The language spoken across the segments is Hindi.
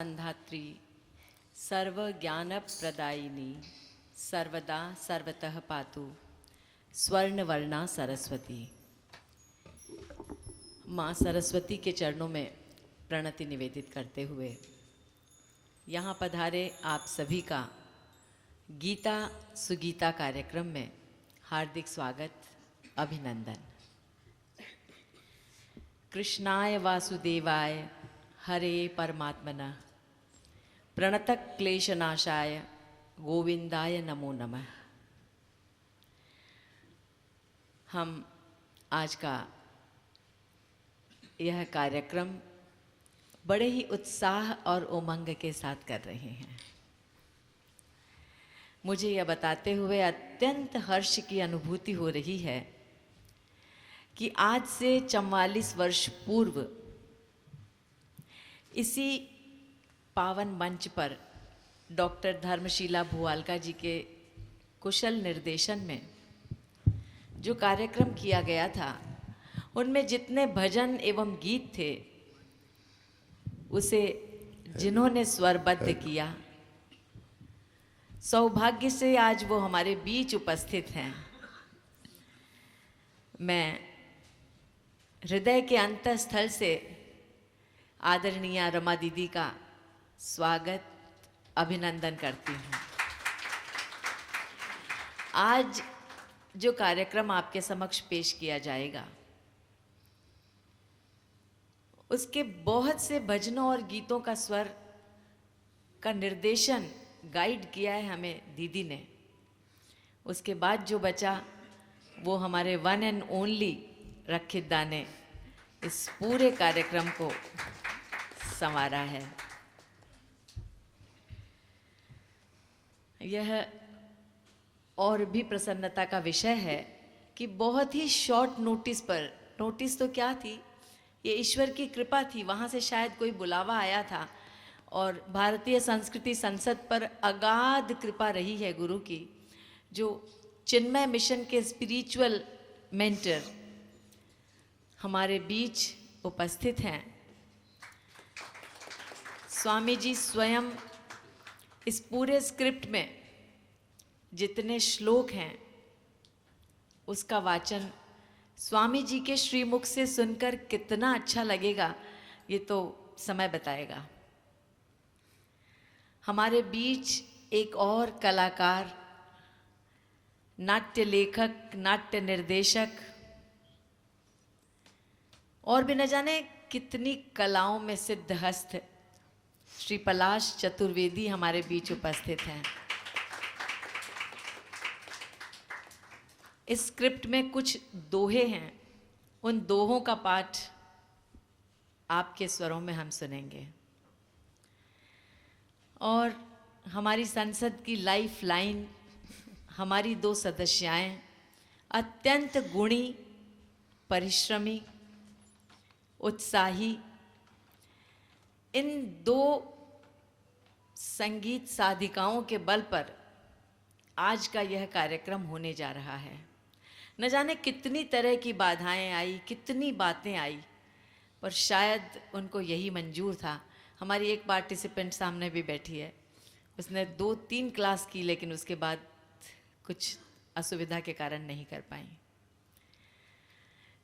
संधात्री सर्वज्ञानप्रदायिनी सर्वदा सर्वतः पातु स्वर्णवर्णा सरस्वती। माँ सरस्वती के चरणों में प्रणति निवेदित करते हुए यहाँ पधारे आप सभी का गीता सुगीता कार्यक्रम में हार्दिक स्वागत, अभिनंदन। कृष्णाय वासुदेवाय हरे परमात्मनः प्रणतः क्लेशनाशाय गोविंदाय नमो नमः। हम आज का यह कार्यक्रम बड़े ही उत्साह और उमंग के साथ कर रहे हैं। मुझे यह बताते हुए अत्यंत हर्ष की अनुभूति हो रही है कि आज से 44 वर्ष पूर्व इसी पावन मंच पर डॉक्टर धर्मशीला भुआलका जी के कुशल निर्देशन में जो कार्यक्रम किया गया था, उनमें जितने भजन एवं गीत थे, उसे जिन्होंने स्वरबद्ध किया, सौभाग्य से आज वो हमारे बीच उपस्थित हैं। मैं हृदय के अंतःस्थल से आदरणीय रमा दीदी का स्वागत, अभिनंदन करती हूँ। आज जो कार्यक्रम आपके समक्ष पेश किया जाएगा, उसके बहुत से भजनों और गीतों का स्वर का निर्देशन गाइड किया है हमें दीदी ने। उसके बाद जो बचा वो हमारे वन एंड ओनली रक्षित दा ने इस पूरे कार्यक्रम को संवारा है। यह और भी प्रसन्नता का विषय है कि बहुत ही शॉर्ट नोटिस पर, नोटिस तो क्या थी, ये ईश्वर की कृपा थी, वहाँ से शायद कोई बुलावा आया था और भारतीय संस्कृति संसद पर अगाध कृपा रही है गुरु की, जो चिन्मय मिशन के स्पिरिचुअल मेंटर हमारे बीच उपस्थित हैं। स्वामी जी स्वयं इस पूरे स्क्रिप्ट में जितने श्लोक हैं उसका वाचन स्वामी जी के श्रीमुख से सुनकर कितना अच्छा लगेगा, ये तो समय बताएगा। हमारे बीच एक और कलाकार, नाट्य लेखक, नाट्य निर्देशक और भी न जाने कितनी कलाओं में सिद्धहस्त श्री पलाश चतुर्वेदी हमारे बीच उपस्थित हैं। इस स्क्रिप्ट में कुछ दोहे हैं, उन दोहों का पाठ आपके स्वरों में हम सुनेंगे। और हमारी संसद की लाइफ लाइन, हमारी दो सदस्याएं अत्यंत गुणी, परिश्रमी, उत्साही, इन दो संगीत साधिकाओं के बल पर आज का यह कार्यक्रम होने जा रहा है। न जाने कितनी तरह की बाधाएं आई, कितनी बातें आई, पर शायद उनको यही मंजूर था। हमारी एक पार्टिसिपेंट सामने भी बैठी है, उसने 2-3 क्लास की, लेकिन उसके बाद कुछ असुविधा के कारण नहीं कर पाई।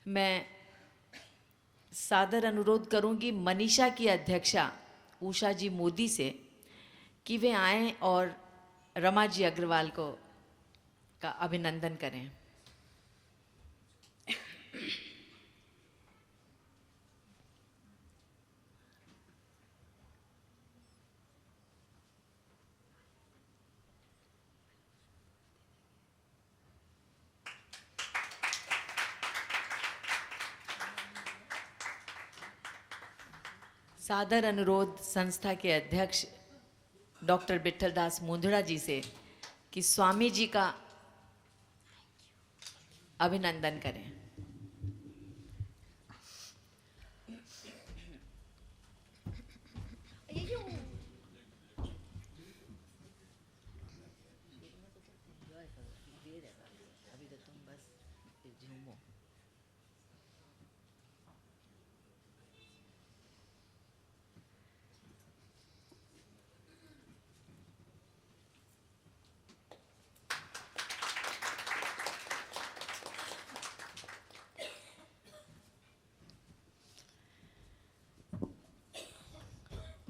मैं सादर अनुरोध करूंगी मनीषा की अध्यक्षा उषा जी मोदी से कि वे आएं और रमा जी अग्रवाल को का अभिनंदन करें। सादर अनुरोध संस्था के अध्यक्ष डॉक्टर विठलदास मुंदड़ा जी से कि स्वामी जी का अभिनंदन करें।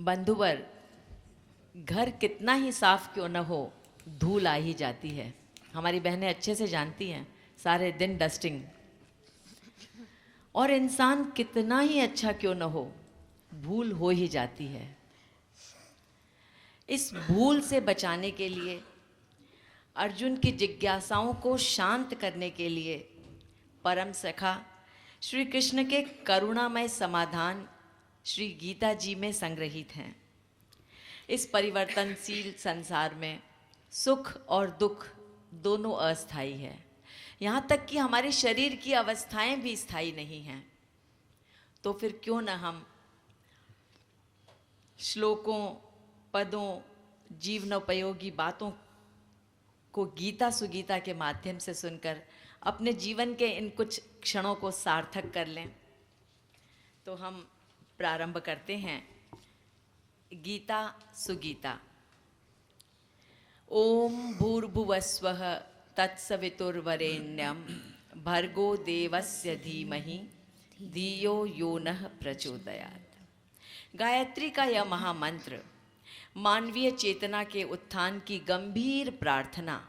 बंधुवर, घर कितना ही साफ क्यों न हो, धूल आ ही जाती है। हमारी बहनें अच्छे से जानती हैं, सारे दिन डस्टिंग। और इंसान कितना ही अच्छा क्यों न हो, भूल हो ही जाती है। इस भूल से बचाने के लिए, अर्जुन की जिज्ञासाओं को शांत करने के लिए परम सखा श्री कृष्ण के करुणामय समाधान श्री गीता जी में संग्रहित हैं। इस परिवर्तनशील संसार में सुख और दुख दोनों अस्थायी है। यहाँ तक कि हमारे शरीर की अवस्थाएं भी स्थायी नहीं हैं। तो फिर क्यों न हम श्लोकों, पदों, जीवनोपयोगी बातों को गीता सुगीता के माध्यम से सुनकर अपने जीवन के इन कुछ क्षणों को सार्थक कर लें। तो हम प्रारंभ करते हैं गीता सुगीता। ओम भूर्भुवस्वः तत्सवितुर्वरेण्यं भर्गो देवस्य धीमहि धियो यो नः प्रचोदयात्। गायत्री का यह महामंत्र मानवीय चेतना के उत्थान की गंभीर प्रार्थना,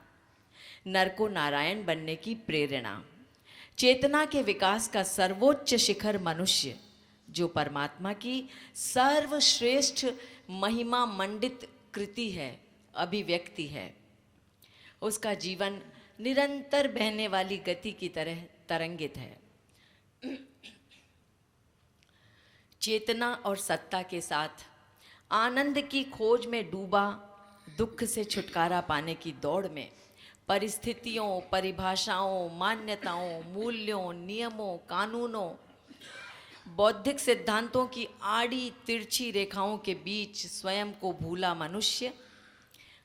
नर को नारायण बनने की प्रेरणा, चेतना के विकास का सर्वोच्च शिखर मनुष्य, जो परमात्मा की सर्वश्रेष्ठ महिमा मंडित कृति है, अभिव्यक्ति है, उसका जीवन निरंतर बहने वाली गति की तरह तरंगित है। चेतना और सत्ता के साथ आनंद की खोज में डूबा, दुख से छुटकारा पाने की दौड़ में परिस्थितियों, परिभाषाओं, मान्यताओं, मूल्यों, नियमों, कानूनों, बौद्धिक सिद्धांतों की आड़ी तिरछी रेखाओं के बीच स्वयं को भूला मनुष्य,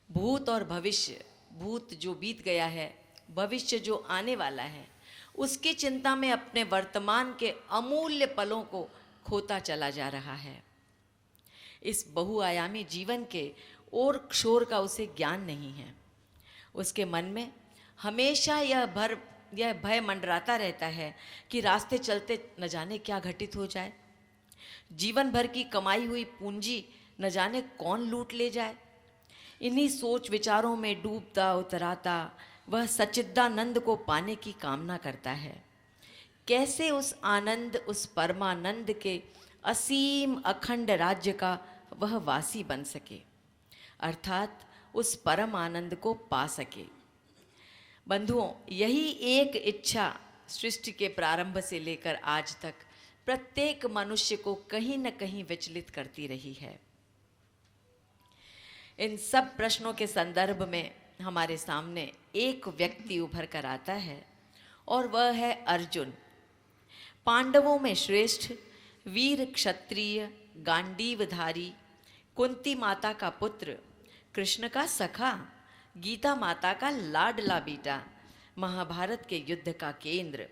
भूत और भविष्य, भूत जो बीत गया है, भविष्य जो आने वाला है, उसकी चिंता में अपने वर्तमान के अमूल्य पलों को खोता चला जा रहा है। इस बहुआयामी जीवन के और क्षोर का उसे ज्ञान नहीं है। उसके मन में हमेशा यह भय मंडराता रहता है कि रास्ते चलते न जाने क्या घटित हो जाए, जीवन भर की कमाई हुई पूंजी न जाने कौन लूट ले जाए। इन्हीं सोच विचारों में डूबता उतराता वह सच्चिदानंद को पाने की कामना करता है। कैसे उस आनंद, उस परमानंद के असीम अखंड राज्य का वह वासी बन सके, अर्थात उस परम आनंद को पा सके। बंधुओं, यही एक इच्छा सृष्टि के प्रारंभ से लेकर आज तक प्रत्येक मनुष्य को कहीं न कहीं विचलित करती रही है। इन सब प्रश्नों के संदर्भ में हमारे सामने एक व्यक्ति उभर कर आता है और वह है अर्जुन। पांडवों में श्रेष्ठ, वीर क्षत्रिय, गांडीवधारी, कुंती माता का पुत्र, कृष्ण का सखा, गीता माता का लाडला बेटा, महाभारत के युद्ध का केंद्र,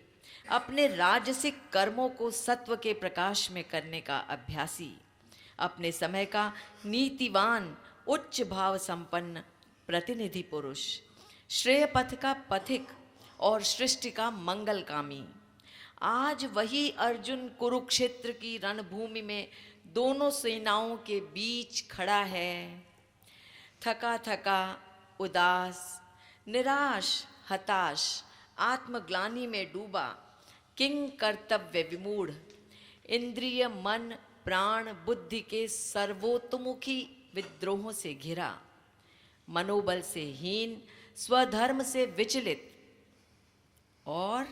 अपने राजसिक कर्मों को सत्व के प्रकाश में करने का अभ्यासी, अपने समय का नीतिवान, उच्च भाव संपन्न प्रतिनिधि पुरुष, श्रेय पथ का पथिक और सृष्टि का मंगलकामी, आज वही अर्जुन कुरुक्षेत्र की रणभूमि में दोनों सेनाओं के बीच खड़ा है। थका थका, उदास, निराश, हताश, आत्मग्लानि में डूबा, किंग कर्तव्य विमूढ़, इंद्रिय, मन, प्राण, बुद्धि के सर्वोतमुखी विद्रोहों से घिरा, मनोबल से हीन, स्वधर्म से विचलित, और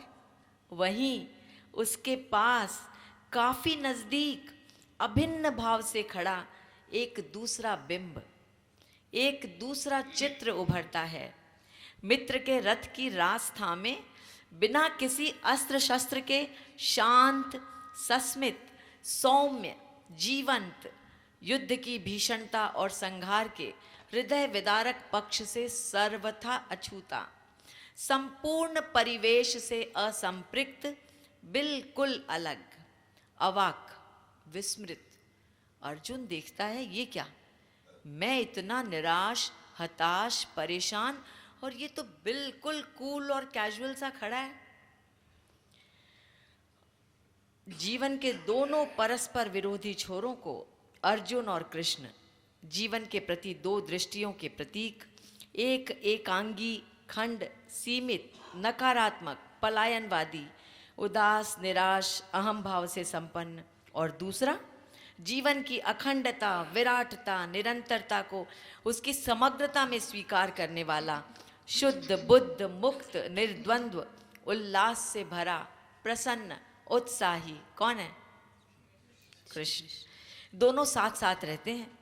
वहीं उसके पास काफी नजदीक अभिन्न भाव से खड़ा एक दूसरा बिंब, एक दूसरा चित्र उभरता है। मित्र के रथ की रास थामे बिना किसी अस्त्र शस्त्र के शांत, सस्मित, सौम्य, जीवंत, युद्ध की भीषणता और संघार के हृदय विदारक पक्ष से सर्वथा अछूता, संपूर्ण परिवेश से असंपृक्त, बिल्कुल अलग, अवाक, विस्मृत अर्जुन देखता है, ये क्या, मैं इतना निराश, हताश, परेशान, और ये तो बिल्कुल कूल और कैजुअल सा खड़ा है। जीवन के दोनों परस्पर विरोधी छोरों को अर्जुन और कृष्ण जीवन के प्रति दो दृष्टियों के प्रतीक, एक एकांगी, खंड, सीमित, नकारात्मक, पलायनवादी, उदास, निराश, अहम भाव से संपन्न, और दूसरा जीवन की अखंडता, विराटता, निरंतरता को उसकी समग्रता में स्वीकार करने वाला, शुद्ध, बुद्ध, मुक्त, निर्द्वंद्व, उल्लास से भरा, प्रसन्न, उत्साही कौन है? कृष्ण। दोनों साथ साथ रहते हैं,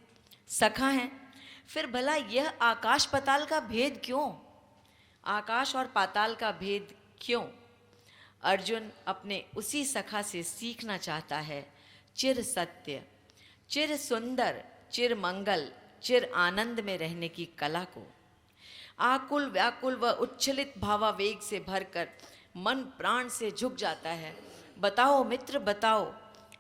सखा हैं। फिर भला यह आकाश पाताल का भेद क्यों? आकाश और पाताल का भेद क्यों? अर्जुन अपने उसी सखा से सीखना चाहता है चिर सत्य, चिर सुंदर, चिर मंगल, चिर आनंद में रहने की कला को। आकुल, व्याकुल व उच्छलित भावावेग से भरकर मन प्राण से झुक जाता है। बताओ मित्र, बताओ,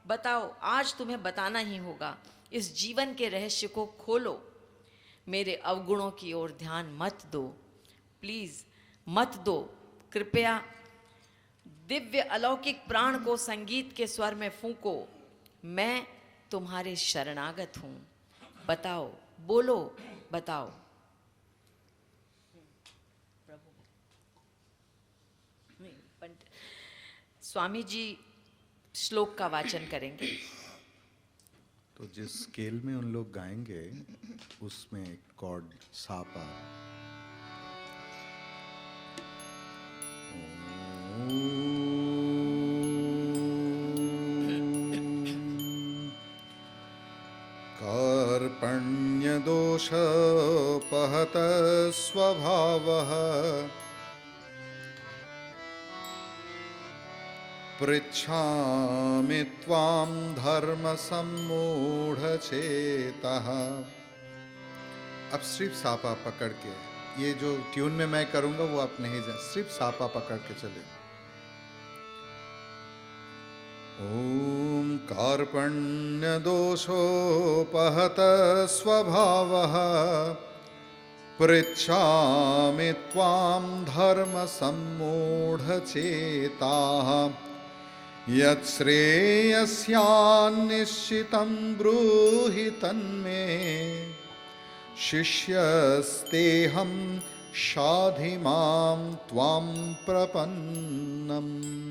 बताओ, आज तुम्हें बताना ही होगा। इस जीवन के रहस्य को खोलो। मेरे अवगुणों की ओर ध्यान मत दो, प्लीज मत दो, कृपया। दिव्य अलौकिक प्राण को संगीत के स्वर में फूंको। मैं तुम्हारे शरणागत हूं। बताओ, बोलो, बताओ। स्वामी जी श्लोक का वाचन करेंगे। तो जिस स्केल में उन लोग गाएंगे उसमें एक कॉर्ड सापा। कार्पण्य दोष पहत स्वभावः पृच्छामि त्वां धर्म सम्मूढ़चेतः। अब सिर्फ सापा पकड़ के, ये जो ट्यून में मैं करूंगा वो आप नहीं जाए, सिर्फ सापा पकड़ के चले। ओम कार्पण्य दोषोपहत स्वभावः पृच्छामि त्वां धर्म सम्मूढ़चेताः। यच्छ्रेयस्यान्निश्चितं ब्रूहि तन्मे शिष्यस्तेऽहं शाधि मां त्वां प्रपन्नम्।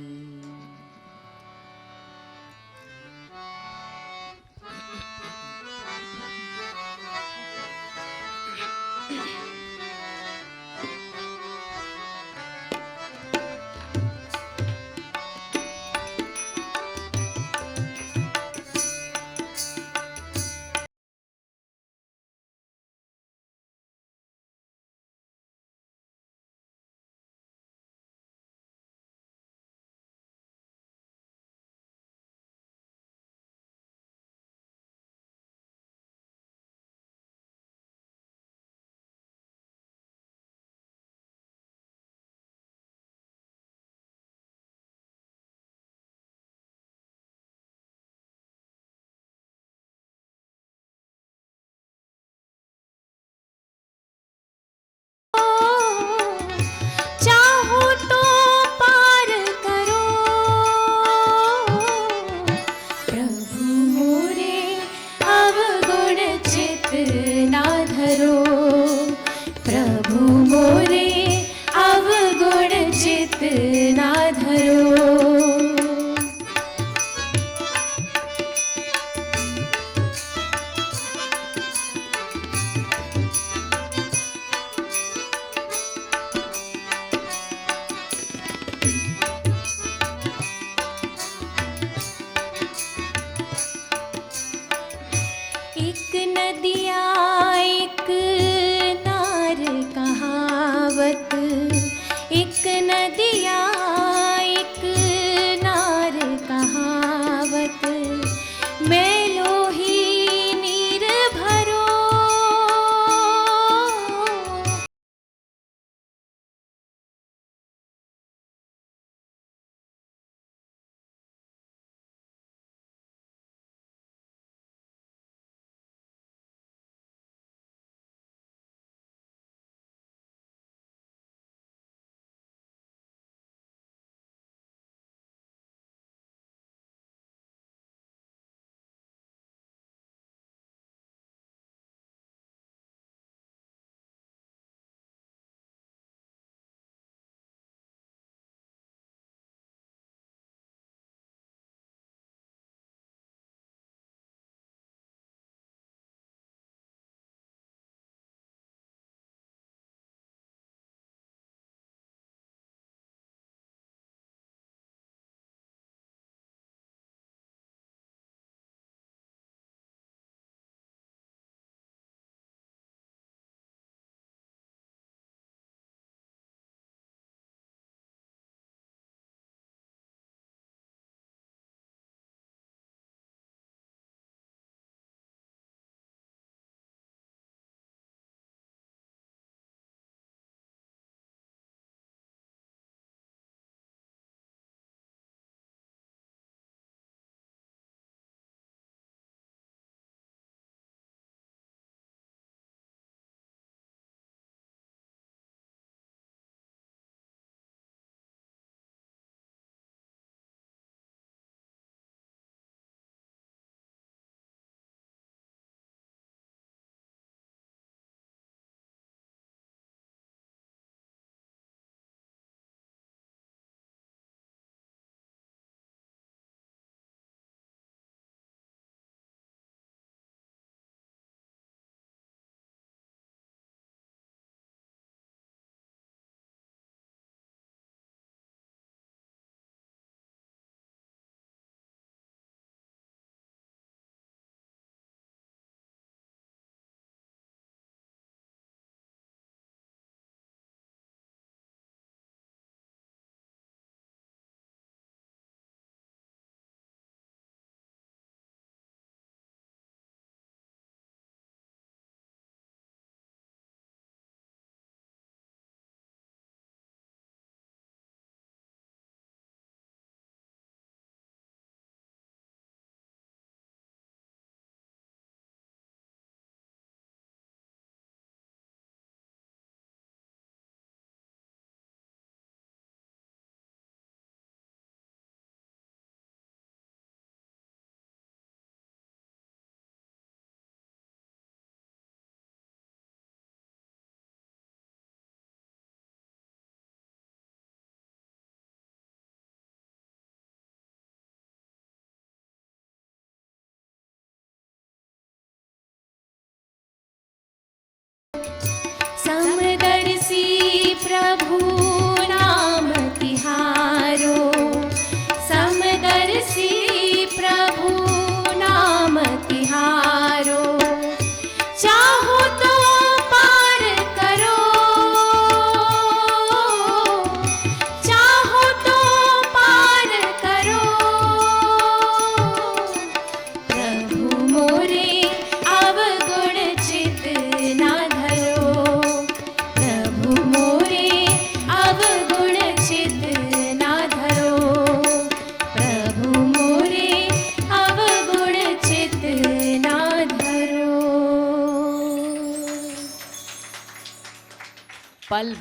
पल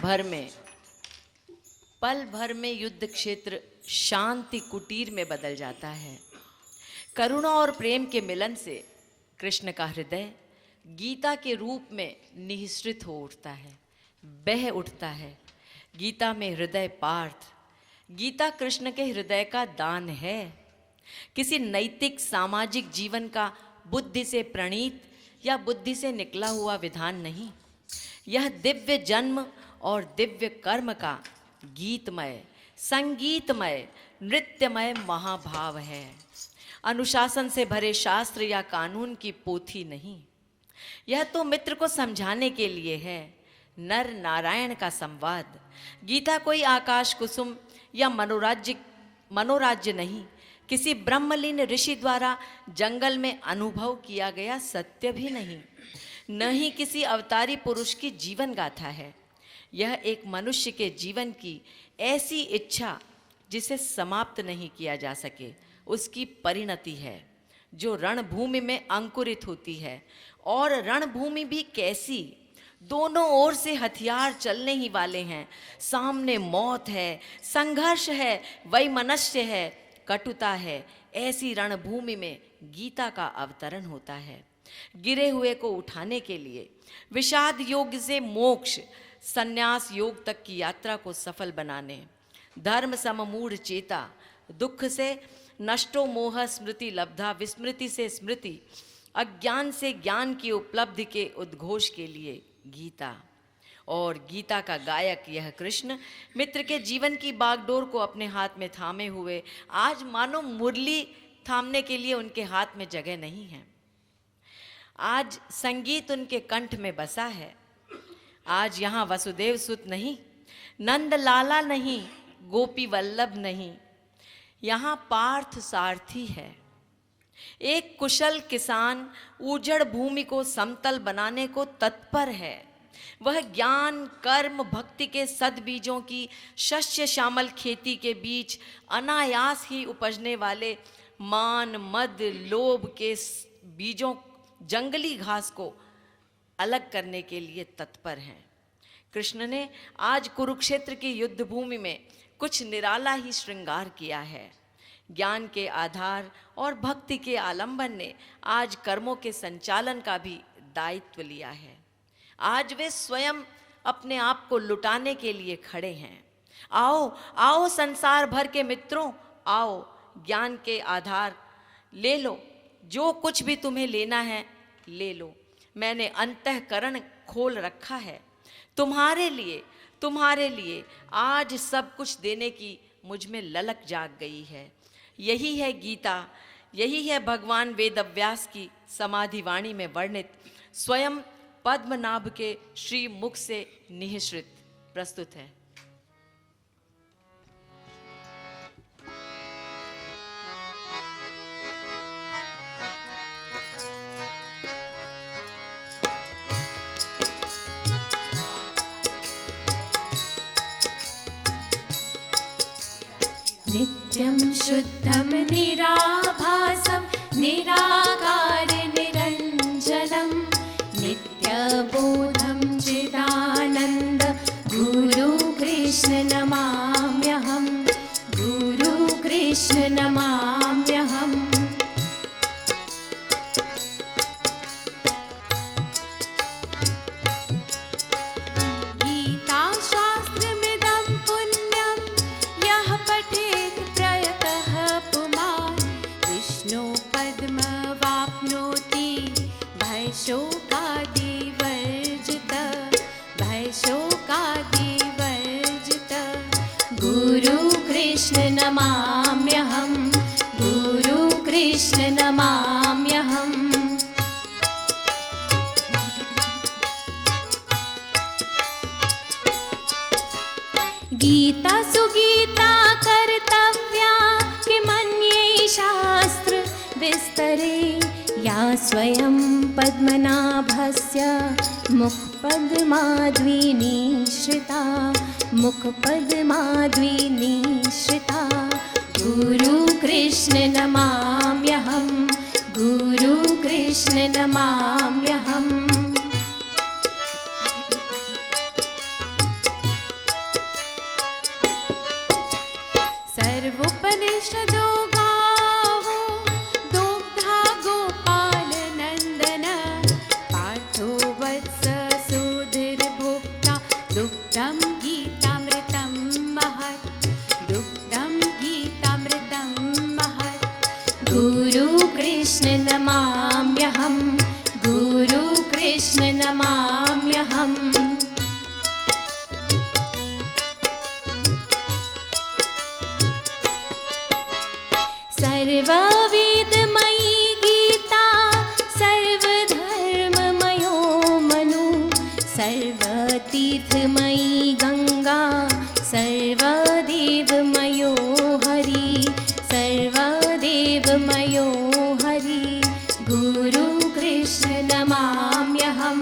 भर में युद्ध क्षेत्र शांति कुटीर में बदल जाता है। करुणा और प्रेम के मिलन से कृष्ण का हृदय गीता के रूप में निःसृत हो उठता है, बह उठता है। गीता में हृदय पार्थ, गीता कृष्ण के हृदय का दान है, किसी नैतिक सामाजिक जीवन का बुद्धि से प्रणीत या बुद्धि से निकला हुआ विधान नहीं। यह दिव्य जन्म और दिव्य कर्म का गीतमय, संगीतमय, नृत्यमय महाभाव है। अनुशासन से भरे शास्त्र या कानून की पोथी नहीं। यह तो मित्र को समझाने के लिए है, नर नारायण का संवाद। गीता कोई आकाश कुसुम या मनोराज्य नहीं, किसी ब्रह्मलीन ऋषि द्वारा जंगल में अनुभव किया गया सत्य भी नहीं, न ही किसी अवतारी पुरुष की जीवन गाथा है। यह एक मनुष्य के जीवन की ऐसी इच्छा जिसे समाप्त नहीं किया जा सके, उसकी परिणति है, जो रणभूमि में अंकुरित होती है। और रणभूमि भी कैसी, दोनों ओर से हथियार चलने ही वाले हैं। सामने मौत है, संघर्ष है, वैमनस्य है, कटुता है। ऐसी रणभूमि में गीता का अवतरण होता है, गिरे हुए को उठाने के लिए। विषाद योग से मोक्ष, संन्यास योग तक की यात्रा को सफल बनाने। धर्म सममूढ़ चेता, दुख से नष्टो मोह स्मृति लब्धा, विस्मृति से स्मृति, अज्ञान से ज्ञान की उपलब्धि के उद्घोष के लिए गीता। और गीता का गायक यह कृष्ण मित्र के जीवन की बागडोर को अपने हाथ में थामे हुए आज मानो मुरली थामने के लिए उनके हाथ में जगह नहीं है। आज संगीत उनके कंठ में बसा है। आज यहाँ वसुदेव सुत नहीं, नंद लाला नहीं, गोपी वल्लभ नहीं, यहाँ पार्थ सारथी है। एक कुशल किसान उजड़ भूमि को समतल बनाने को तत्पर है। वह ज्ञान, कर्म, भक्ति के सद्बीजों की शस्य श्यामल खेती के बीच अनायास ही उपजने वाले मान, मद, लोभ के बीजों, जंगली घास को अलग करने के लिए तत्पर हैं। कृष्ण ने आज कुरुक्षेत्र की युद्ध भूमि में कुछ निराला ही श्रृंगार किया है। ज्ञान के आधार और भक्ति के आलंबन ने आज कर्मों के संचालन का भी दायित्व लिया है। आज वे स्वयं अपने आप को लुटाने के लिए खड़े हैं। आओ आओ संसार भर के मित्रों, आओ ज्ञान के आधार ले लो, जो कुछ भी तुम्हें लेना है ले लो। मैंने अंतःकरण खोल रखा है तुम्हारे लिए आज सब कुछ देने की मुझ में ललक जाग गई है। यही है गीता, यही है भगवान वेदव्यास की समाधि वाणी में वर्णित स्वयं पद्मनाभ के श्री मुख से निःसृत प्रस्तुत है। नित्यं शुद्धं निराभासं निराकार निरञ्जनं नित्यबोधं चिदानन्द गुरु कृष्ण नमाम्यहं, गुरु कृष्ण नमाम्यहम्। कृष्ण नमाम्यहं, गुरु कृष्ण नमाम्यहम्। गीता सुगीता कर्तव्या किमन्ये शास्त्र विस्तरे, या स्वयं पद्मनाभस्य मुखपद्माद्विनिश्रिता, मुखपद्माद्विनिश्रिता। गुरु कृष्ण नमाम्यहं, गुरु कृष्ण नमाम्यहम्। दुग्धं गीतामृतं महत् दुग्धं गीतामृतं महत् गुरु कृष्ण नमाम्यहं गुरु कृष्ण नमाम्यहम् सर्ववेदमयी गीता सर्वधर्ममयो मनु सर्वतीर्थमयी गंगा सर्वदेवमयो हरि सर्वदेवमयो हरि गुरु कृष्ण नमाम्यहं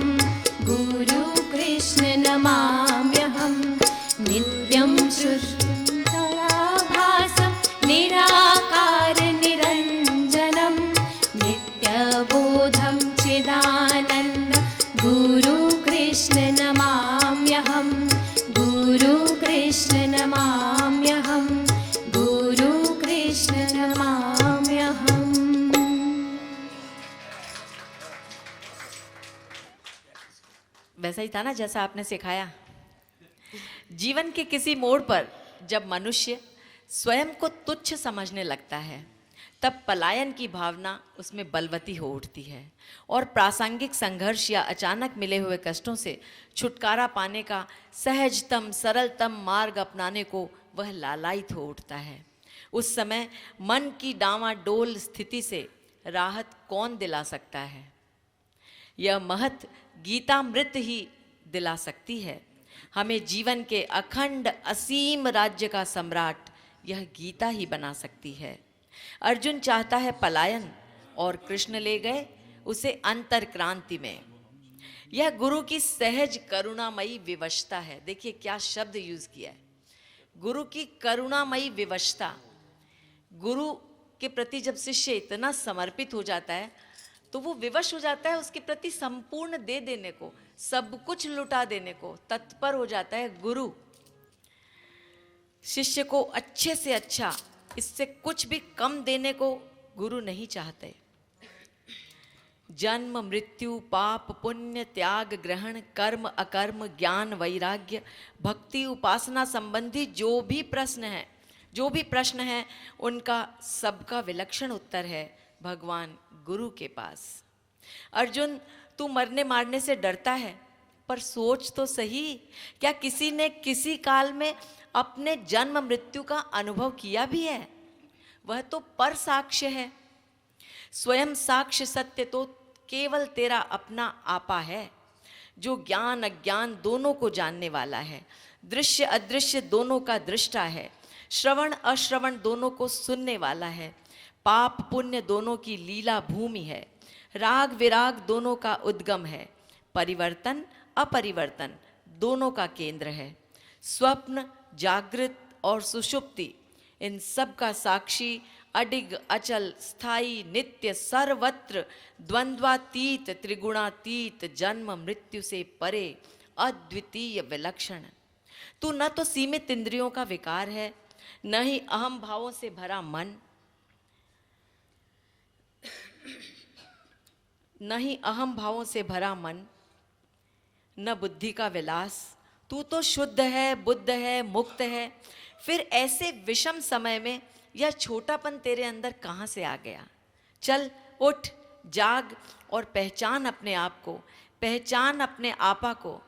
गुरु कृष्ण नमाम्यहं नित्यं शुद्धभासं निराकार निरञ्जनं नित्यबोधं चिदानन्द गुरु कृष्ण नमाम्यहं गुरु कृष्ण नमाम्यहं गुरु कृष्ण नमाम्यहम्। वैसा ही था ना जैसा आपने सिखाया। जीवन के किसी मोड़ पर जब मनुष्य स्वयं को तुच्छ समझने लगता है तब पलायन की भावना उसमें बलवती हो उठती है और प्रासंगिक संघर्ष या अचानक मिले हुए कष्टों से छुटकारा पाने का सहजतम सरलतम मार्ग अपनाने को वह लालायित हो उठता है। उस समय मन की डांवाडोल स्थिति से राहत कौन दिला सकता है? यह महत गीतामृत ही दिला सकती है। हमें जीवन के अखंड असीम राज्य का सम्राट यह गीता ही बना सकती है। अर्जुन चाहता है पलायन और कृष्ण ले गए उसे अंतर्क्रांति में। यह गुरु की सहज करुणामयी विवशता है। देखिए क्या शब्द यूज किया है, गुरु की करुणामयी विवशता। गुरु के प्रति जब शिष्य इतना समर्पित हो जाता है तो वो विवश हो जाता है उसके प्रति संपूर्ण दे देने को, सब कुछ लुटा देने को तत्पर हो जाता है गुरु। शिष्य को अच्छे से अच्छा, इससे कुछ भी कम देने को गुरु नहीं चाहते। जन्म मृत्यु पाप पुण्य त्याग ग्रहण कर्म अकर्म ज्ञान वैराग्य भक्ति उपासना संबंधी जो भी प्रश्न है उनका सबका विलक्षण उत्तर है भगवान गुरु के पास। अर्जुन तू मरने मारने से डरता है पर सोच तो सही, क्या किसी ने किसी काल में अपने जन्म मृत्यु का अनुभव किया भी है? वह तो पर साक्ष्य है। स्वयं साक्ष्य सत्य तो केवल तेरा अपना आपा है जो ज्ञान अज्ञान दोनों को जानने वाला है, दृश्य अदृश्य दोनों का दृष्टा है, श्रवण अश्रवण दोनों को सुनने वाला है, पाप पुण्य दोनों की लीला भूमि है, राग विराग दोनों का उद्गम है, परिवर्तन अपरिवर्तन दोनों का केंद्र है, स्वप्न जागृत और सुषुप्ति इन सब का साक्षी अडिग अचल स्थायी नित्य सर्वत्र द्वंद्वातीत त्रिगुणातीत जन्म मृत्यु से परे अद्वितीय विलक्षण। तू न तो सीमित इंद्रियों का विकार है, न ही अहम भावों से भरा मन, न ही अहम भावों से भरा मन, न बुद्धि का विलास। तू तो शुद्ध है, बुद्ध है, मुक्त है। फिर ऐसे विषम समय में यह छोटापन तेरे अंदर कहाँ से आ गया? चल उठ, जाग और पहचान अपने आप को, पहचान अपने आपा को।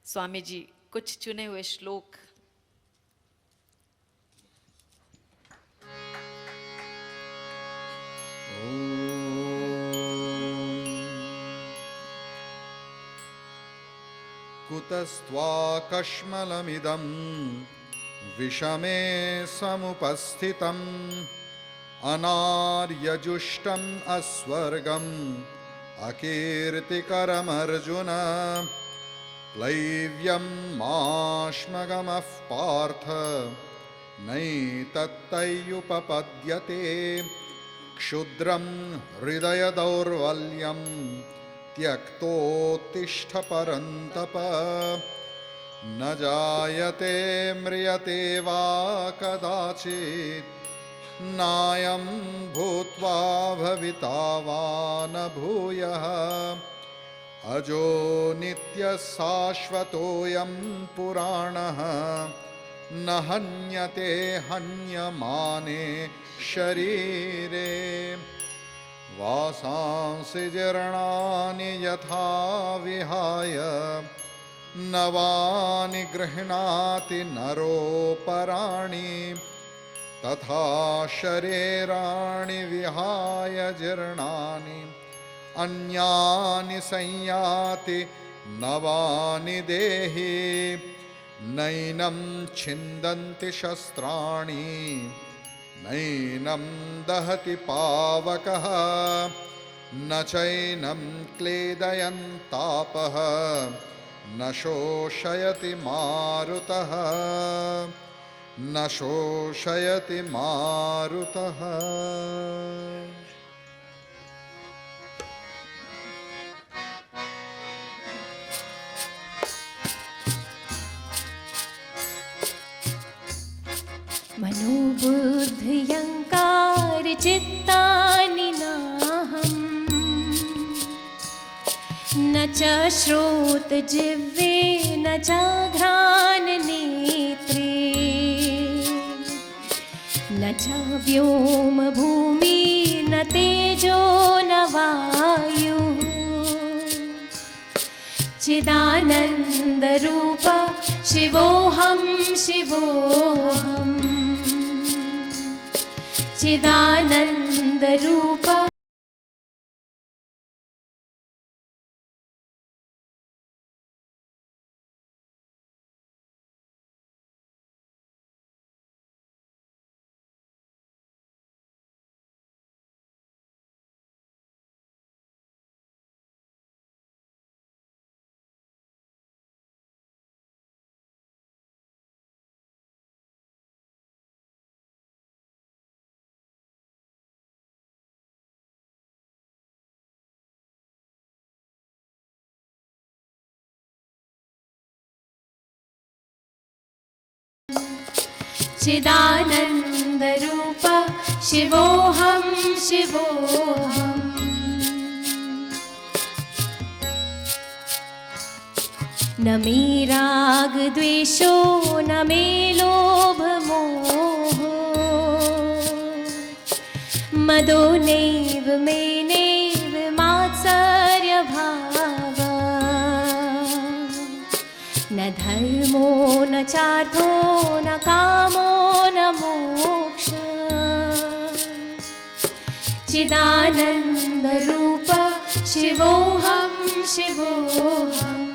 स्वामी जी कुछ चुने हुए श्लोक। कुतस्त्वाकश्मलमिदं विषमे समुपस्थितम् अनार्यजुष्टम् अस्वर्गम् अकीर्तिकरमर्जुन क्लैव्यं माश्मगमः पार्थ नैतत्तैयुपपद्यते क्षुद्रं हृदयदौर्बल्यं त्यक्तोत्तिष्ठ परन्तप न जायते म्रियते वा कदाचित् नायं भूत्वा भविता वा न भूयः अजो नित्य शाश्वतोऽयं पुराणः न हन्यते हन्यमाने शरीरे वासांसि जीर्णानि यथा विहाय नवानि गृह्णाति नरोपराणि तथा शरीराणि विहाय जीर्णानि अन्यानि संयाति नवानि देहि नैनं छिन्दन्ति शस्त्राणि नैनं दहति पावकः न चैनं क्लेदयन्तापः न शोषयति मारुतः न शोषयति मारुतः। मनोबुद्ध्यङ्कार चित्तानि नाहम् न च श्रोतजिह्वे न च घ्राणनेत्रे न च व्योमभूमि न तेजो न वायुः चिदानन्दरूप शिवोऽहं शिवोऽहम् चिदानन्दरूप चिदानन्दरूप शिवोऽहं शिवोऽहम् न मे रागद्वेषो न मे लोभमोहो मदो नैव मे नैव मात्सर्यभावः न धर्मो न चार्थो न कामो न मोक्षः चिदानन्दरूप शिवोऽहं शिवोऽहम्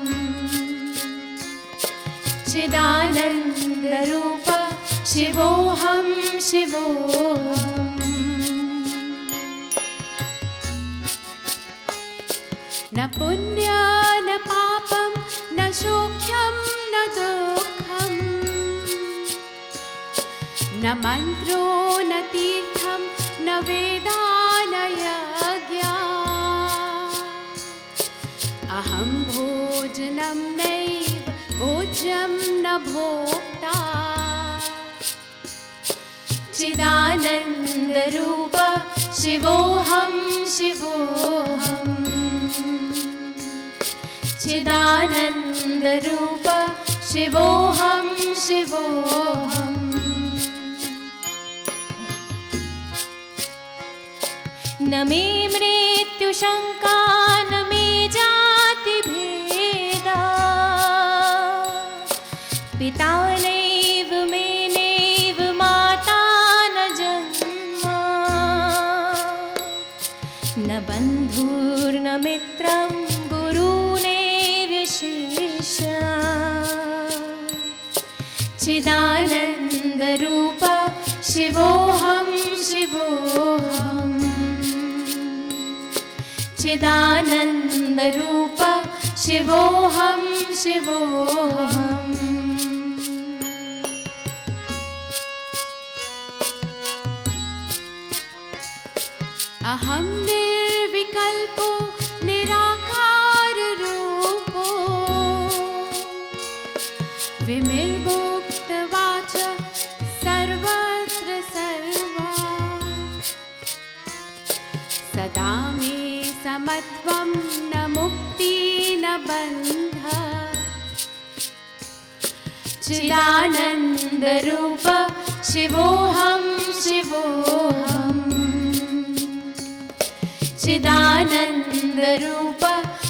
चिदानन्दरूप शिवोऽहं शिवोऽहम् न पुण्य न पापं न सौख्यं न दुःखं न मन्त्रो न तीर्थं न वेदा न यज्ञा अहं भोजनं नैव भोज्यं न भोक्ता चिदानन्दरूप शिवोऽहं शिवोऽहम् चिदानन्दरूप शिवोऽहं शिवोऽहम् न मे मृत्युशङ्का न मे जातिभेदा पिता नैव मे नैव माता न जन्मा न बन्धुर्न मित्रं चिदानन्दरूप शिवोऽहं शिवोऽहम् चिदानन्दरूप शिवोऽहं शिवोऽहम् अहं निर्विकल्पो निराकाररूपो विमलमुक्तवाच सर्वत्र सर्वा सदा मे समत्वं न मुक्ति बन्ध चिदानन्द रूप शिवोऽहं शिवोऽहं चिदानन्द रूप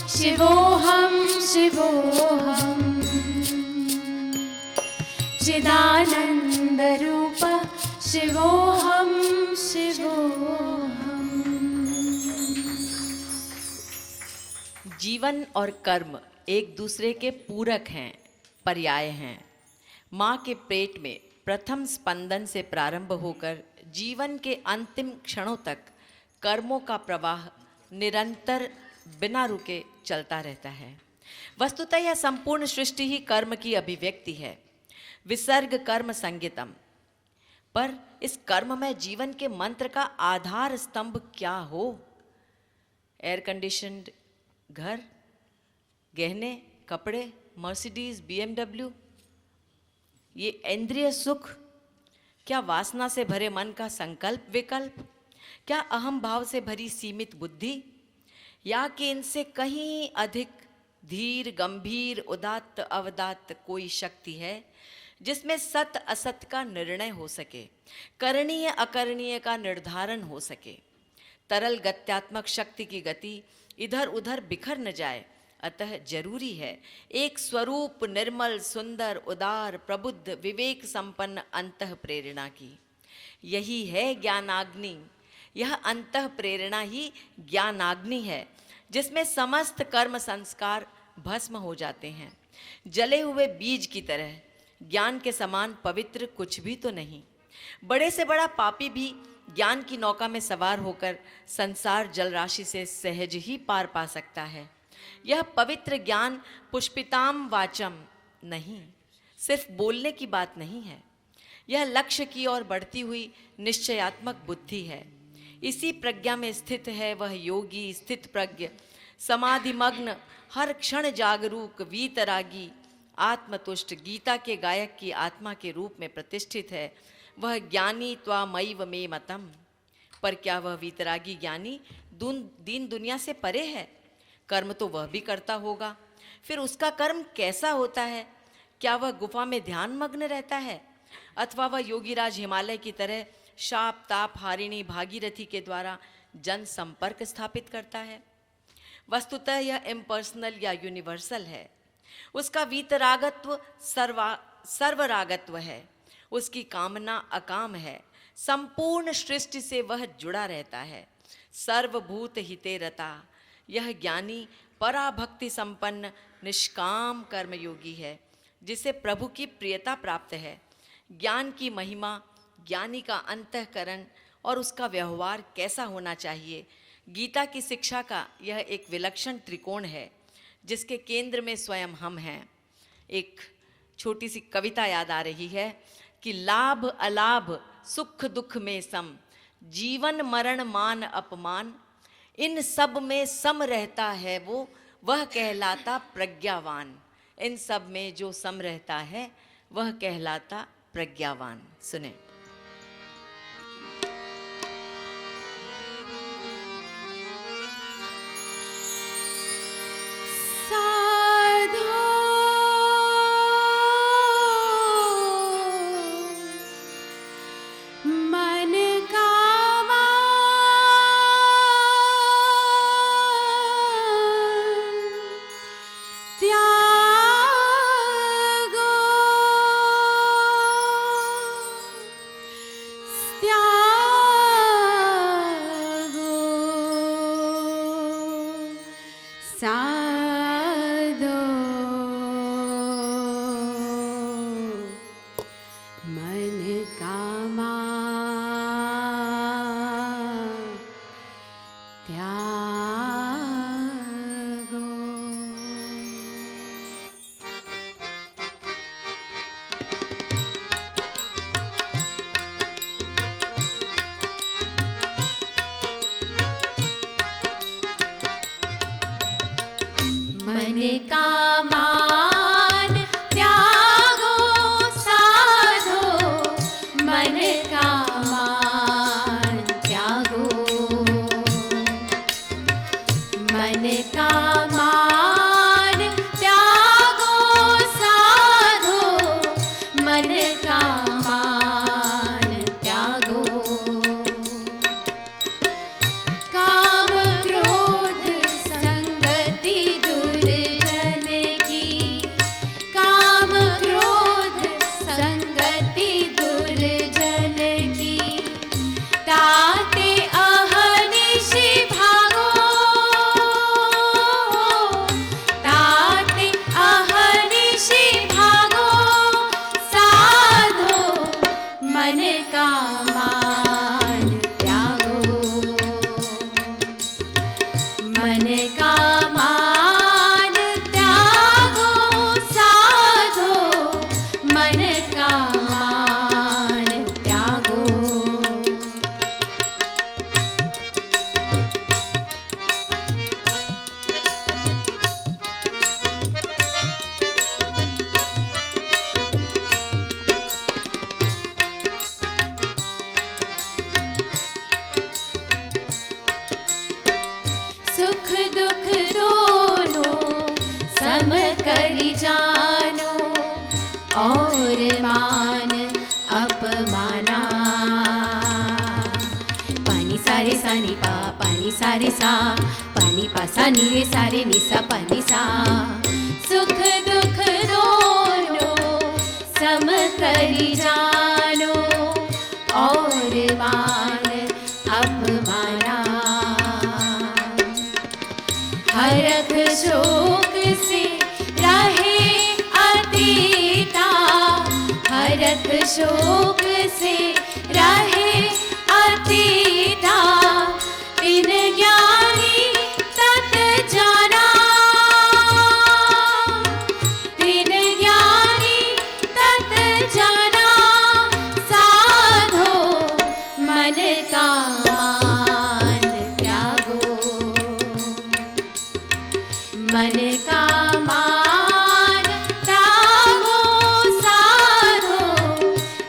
शिवोऽहं शिवोऽहं चिदानन्द रूप शिवोऽहं शिवोऽहं। जीवन और कर्म एक दूसरे के पूरक हैं, पर्याय हैं। माँ के पेट में प्रथम स्पंदन से प्रारंभ होकर जीवन के अंतिम क्षणों तक कर्मों का प्रवाह निरंतर बिना रुके चलता रहता है। वस्तुतः यह संपूर्ण सृष्टि ही कर्म की अभिव्यक्ति है, विसर्ग कर्म संगीतम। पर इस कर्ममय जीवन के मंत्र का आधार स्तंभ क्या हो? एयर कंडीशनड घर, गहने, कपड़े, मर्सिडीज, BMW, ये इंद्रिय सुख? क्या वासना से भरे मन का संकल्प विकल्प? क्या अहम भाव से भरी सीमित बुद्धि? या कि इनसे कहीं अधिक धीर, गंभीर, उदात्त, अवदात्त कोई शक्ति है जिसमें सत असत का निर्णय हो सके, करणीय अकरणीय का निर्धारण हो सके, तरल गत्यात्मक शक्ति की गति इधर उधर बिखर न जाए। अतः जरूरी है एक स्वरूप निर्मल, सुंदर, उदार, प्रबुद्ध, विवेक संपन्न अंतः प्रेरणा की। यही है ज्ञानाग्नि। यह अंतः प्रेरणा ही ज्ञानाग्नि है जिसमें समस्त कर्म संस्कार भस्म हो जाते हैं। जले हुए बीज की तरह ज्ञान के समान पवित्र कुछ भी तो नहीं। बड़े से बड़ा पापी भी ज्ञान की नौका में सवार होकर संसार जल राशि से सहज ही पार पा सकता है। यह पवित्र ज्ञान पुष्पिताम वाचम नहीं, सिर्फ बोलने की बात नहीं है। यह लक्ष्य की ओर बढ़ती हुई निश्चयात्मक बुद्धि है। इसी प्रज्ञा में स्थित है वह योगी, स्थित प्रज्ञ, समाधिमग्न, हर क्षण जागरूक, वीतरागी, आत्मतुष्ट, गीता के गायक की आत्मा के रूप में प्रतिष्ठित है वह ज्ञानी त्वामैव मे मतम। पर क्या वह वीतरागी ज्ञानी दीन दुनिया से परे है? कर्म तो वह भी करता होगा, फिर उसका कर्म कैसा होता है? क्या वह गुफा में ध्यान मग्न रहता है, अथवा वह योगीराज हिमालय की तरह शाप ताप हारिणी भागीरथी के द्वारा जन संपर्क स्थापित करता है? वस्तुतः यह इम्पर्सनल या यूनिवर्सल है। उसका वीतरागत्व सर्वरागत्व है। उसकी कामना अकाम है। संपूर्ण सृष्टि से वह जुड़ा रहता है। सर्वभूत हिते रता यह ज्ञानी पराभक्ति संपन्न निष्काम कर्मयोगी है जिसे प्रभु की प्रियता प्राप्त है। ज्ञान की महिमा, ज्ञानी का अंतःकरण और उसका व्यवहार कैसा होना चाहिए, गीता की शिक्षा का यह एक विलक्षण त्रिकोण है जिसके केंद्र में स्वयं हम हैं। एक छोटी सी कविता याद आ रही है कि लाभ अलाभ सुख दुख में सम, जीवन मरण मान अपमान, इन सब में सम रहता है वो, वह कहलाता प्रज्ञावान। इन सब में जो सम रहता है वह कहलाता प्रज्ञावान। सुने। मन का मान करी जानो और मान अपमाना। पानी सारे सा नि पा, पानी सारे सा, पानी पा सा नि रे सा रे नि सा पा नि सा। सुख दुख दोनों सम करी जानो और मान अपमाना। हरख शोक से रहे अतीता, हरख शोक से रहे अतीता। बिन ज्ञानी तत जाना, बिन ज्ञानी तत जाना। साधो मन का मान त्यागो, मन का मान त्यागो। साधो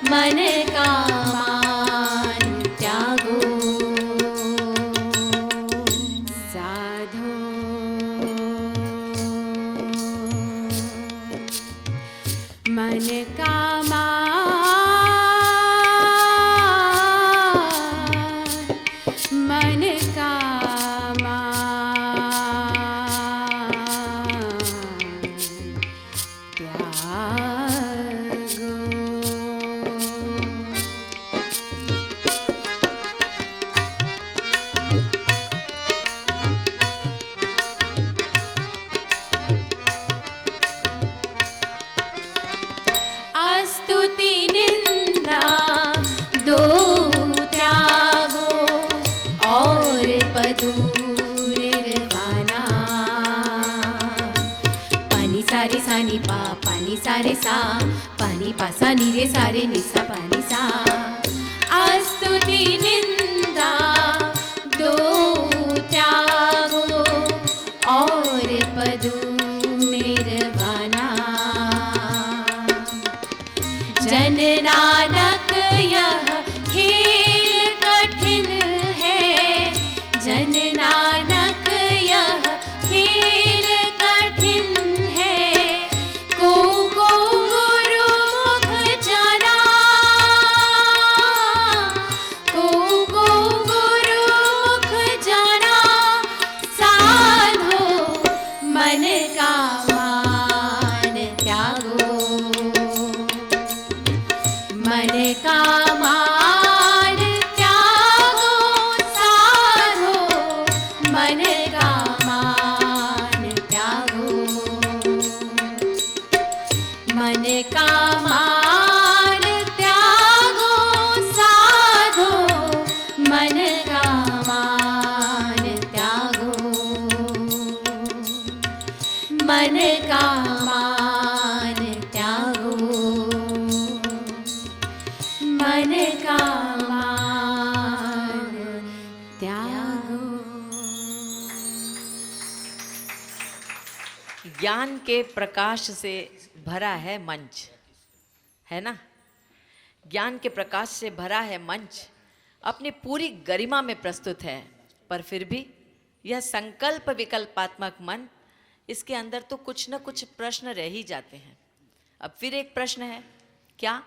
मन का मान त्यागो। साधो मन का मन का त्यागो। स्तुति निंदा दो त्यागो और पदू निर्वाणा। पानी सारे सा नि पा, पानी सारे सा, पानी पा सा नि रे सा रे नि सा पानी सा। स्तुति निंदा दो त्यागो और पदू निर्वाणा। जन नानक यह खेल कठिन है, जन नानक यह खेल कठिन है। को गुरु मुख जाना, को गुरु मुख जाना। साधो मन का मान त्यागो, मन का मान त्यागो। साधो मन का मान त्यागो, मन का मान त्यागो। साधो मन का मान त्यागो, मन का मान त्यागो, मन का मान त्यागो। ज्ञान के प्रकाश से भरा है मंच, है ना। ज्ञान के प्रकाश से भरा है मंच, अपनी पूरी गरिमा में प्रस्तुत है। पर फिर भी यह संकल्प विकल्पात्मक मन, इसके अंदर तो कुछ न कुछ प्रश्न रह ही जाते हैं। अब फिर एक प्रश्न है, क्या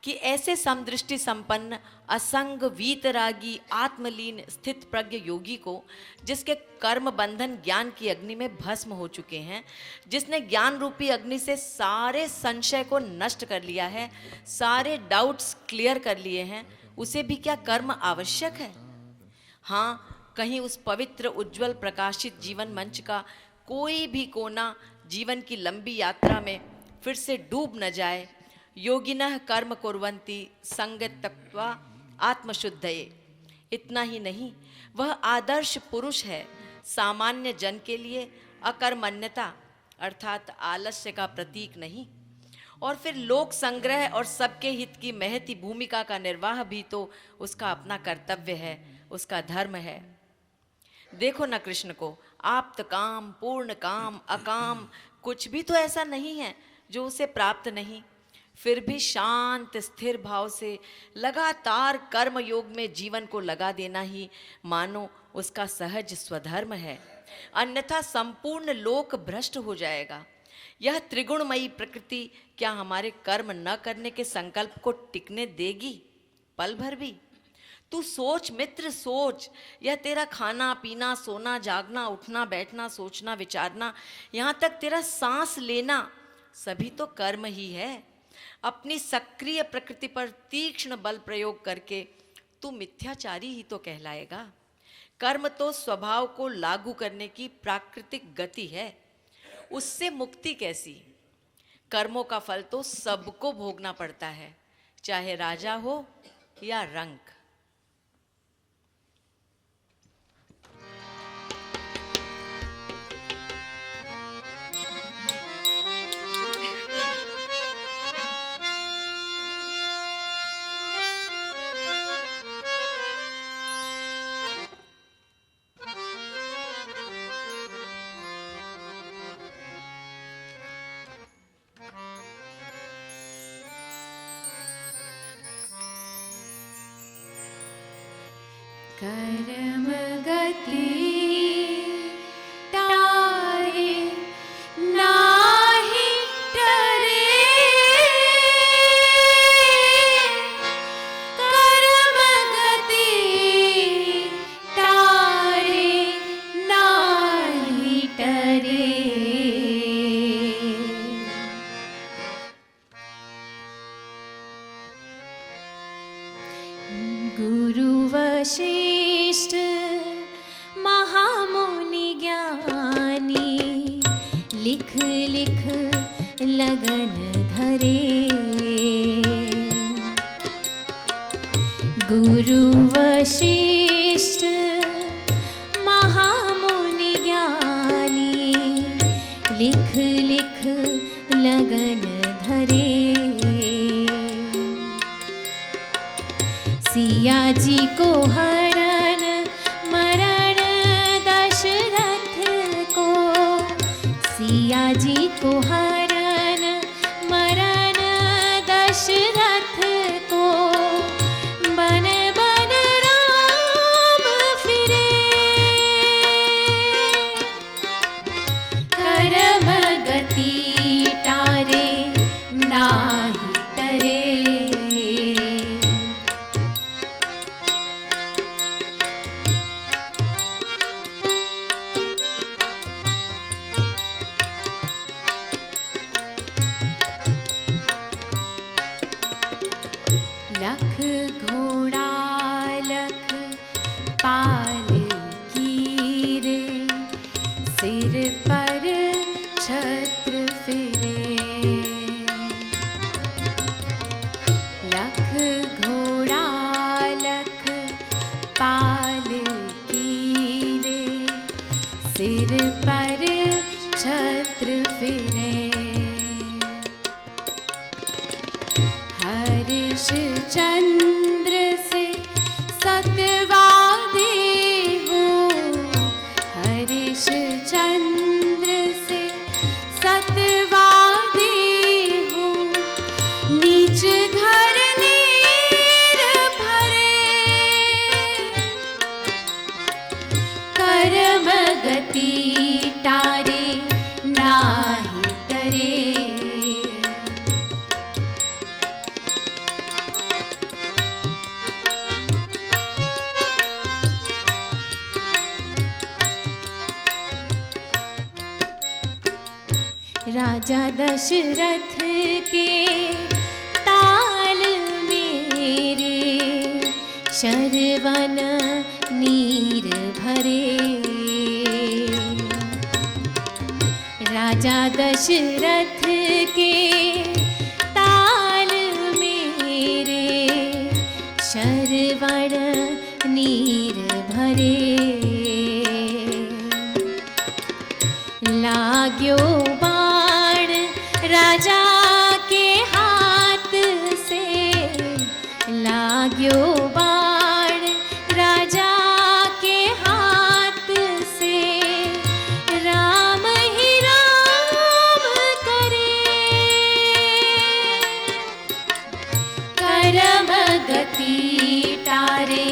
कि ऐसे समदृष्टि संपन्न असंग वीतरागी आत्मलीन स्थित प्रज्ञ योगी को, जिसके कर्म बंधन ज्ञान की अग्नि में भस्म हो चुके हैं, जिसने ज्ञान रूपी अग्नि से सारे संशय को नष्ट कर लिया है, सारे डाउट्स क्लियर कर लिए हैं, उसे भी क्या कर्म आवश्यक है? हाँ, कहीं उस पवित्र उज्जवल प्रकाशित जीवन मंच का कोई भी कोना जीवन की लंबी यात्रा में फिर से डूब न जाए। योगिनः कर्म कुर्वन्ति संगत्यक्त्वा आत्मशुद्धये। इतना ही नहीं, वह आदर्श पुरुष है, सामान्य जन के लिए अकर्मण्यता अर्थात आलस्य का प्रतीक नहीं। और फिर लोक संग्रह और सबके हित की महती भूमिका का निर्वाह भी तो उसका अपना कर्तव्य है, उसका धर्म है। देखो ना कृष्ण को, आप्त काम, पूर्ण काम, अकाम कुछ भी तो ऐसा नहीं है जो उसे प्राप्त नहीं। फिर भी शांत स्थिर भाव से लगातार कर्म योग में जीवन को लगा देना ही मानो उसका सहज स्वधर्म है, अन्यथा संपूर्ण लोक भ्रष्ट हो जाएगा। यह त्रिगुणमयी प्रकृति क्या हमारे कर्म न करने के संकल्प को टिकने देगी पल भर भी? तू सोच मित्र, सोच। यह तेरा खाना पीना, सोना जागना, उठना बैठना, सोचना विचारना, यहाँ तक तेरा सांस लेना, सभी तो कर्म ही है। अपनी सक्रिय प्रकृति पर तीक्ष्ण बल प्रयोग करके तू मिथ्याचारी ही तो कहलाएगा। कर्म तो स्वभाव को लागू करने की प्राकृतिक गति है, उससे मुक्ति कैसी? कर्मों का फल तो सबको भोगना पड़ता है, चाहे राजा हो या रंक। कर्म गति तारे नाही टरे, कर्म गति तारे नाही टरे। गुरु वशिष्ठ महामुनि ज्ञानी, लिख लिख लगन धरे। गुरु वशिष्ठ महामुनि ज्ञानी, लिख लिख लगन धरे। सिया जी को हरण मरण दशरथ को, सिया जी को हरण मरण दशरथ को, बन बन राम फिरे। कर्म गति तारे नाही टरे। लख घोड़ा लख पाल की रे, सिर पर छत्र फिरे। लख घोड़ा लख पाल की रे, सिर पर छत्र फिरे। हर्ष चंद्र से सतवादी हूँ, हर्ष चंद्र से सतवादी हूँ, नीच घर नीर भरे। कर्म गति तारे नाही टरे। राजा दशरथ के ताल मेरे, शरवण नीर भरे। राजा दशरथ के ताल मेरे, शरवण नीर भरे। लाग्यो बाण राजा के हाथ से, लाग्यो बाण राजा के हाथ से, राम ही राम करे। कर्म गति तारे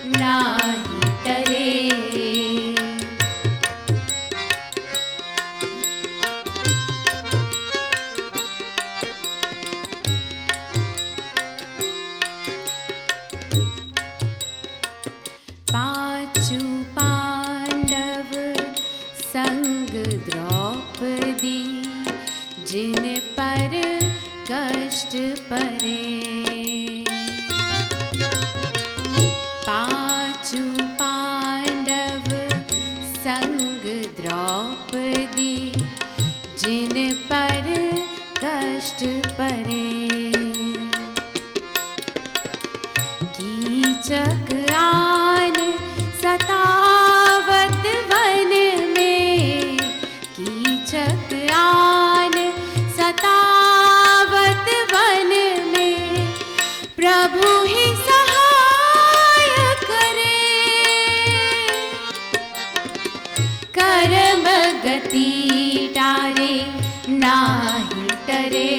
नाही टरे। जिन पर कष्ट परे। पांचू पांडव संग द्रौपदी, जिन पर कष्ट परे। कीचक आन सतावत वन में, कीचक आन सतावत वन में, प्रभु ही सहाय करे। कर्म गति टारे नाही टरे।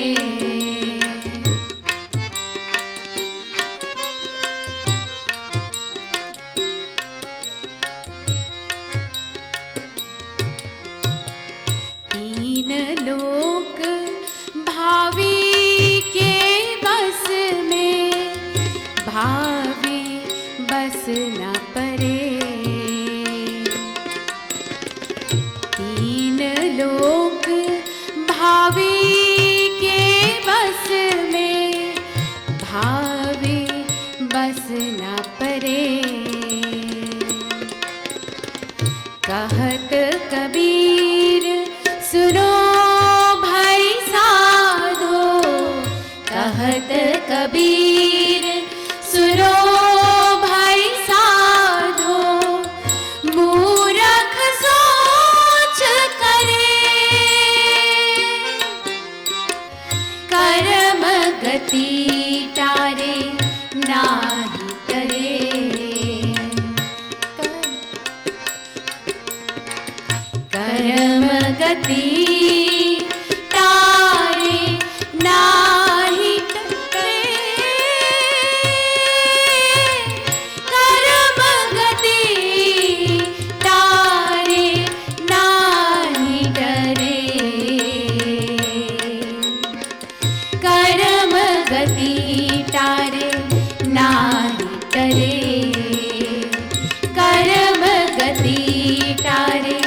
तीन लोक भावी के बस में, भावी बस न परे। तीन लोक भावी के बस में, भावी बस न परे। कहत कबीर सुनो भाई साधो, कहत कबीर सुनो भाई साधो, मूरख सोच करे। कर्म गति टारे नाही करे। कर्म गति टारे नाही टरे। कर्म गति टारे नाही टरे। कर्म गति टारे नाही टरे। कर्म गति टारे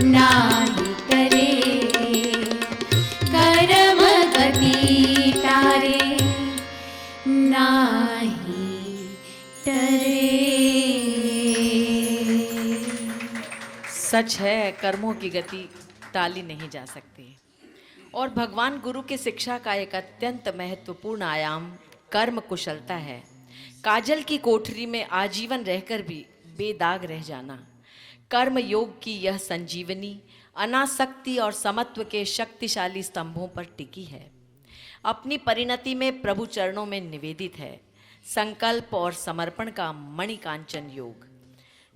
नाही टरे। कर्म गति टारे नाही टरे। सच है, कर्मों की गति टाली नहीं जा सकती। और भगवान गुरु की शिक्षा का एक अत्यंत महत्वपूर्ण आयाम कर्म कुशलता है। काजल की कोठरी में आजीवन रहकर भी बेदाग रह जाना। कर्म योग की यह संजीवनी अनासक्ति और समत्व के शक्तिशाली स्तंभों पर टिकी है। अपनी परिणति में प्रभु चरणों में निवेदित है। संकल्प और समर्पण का मणिकांचन योग,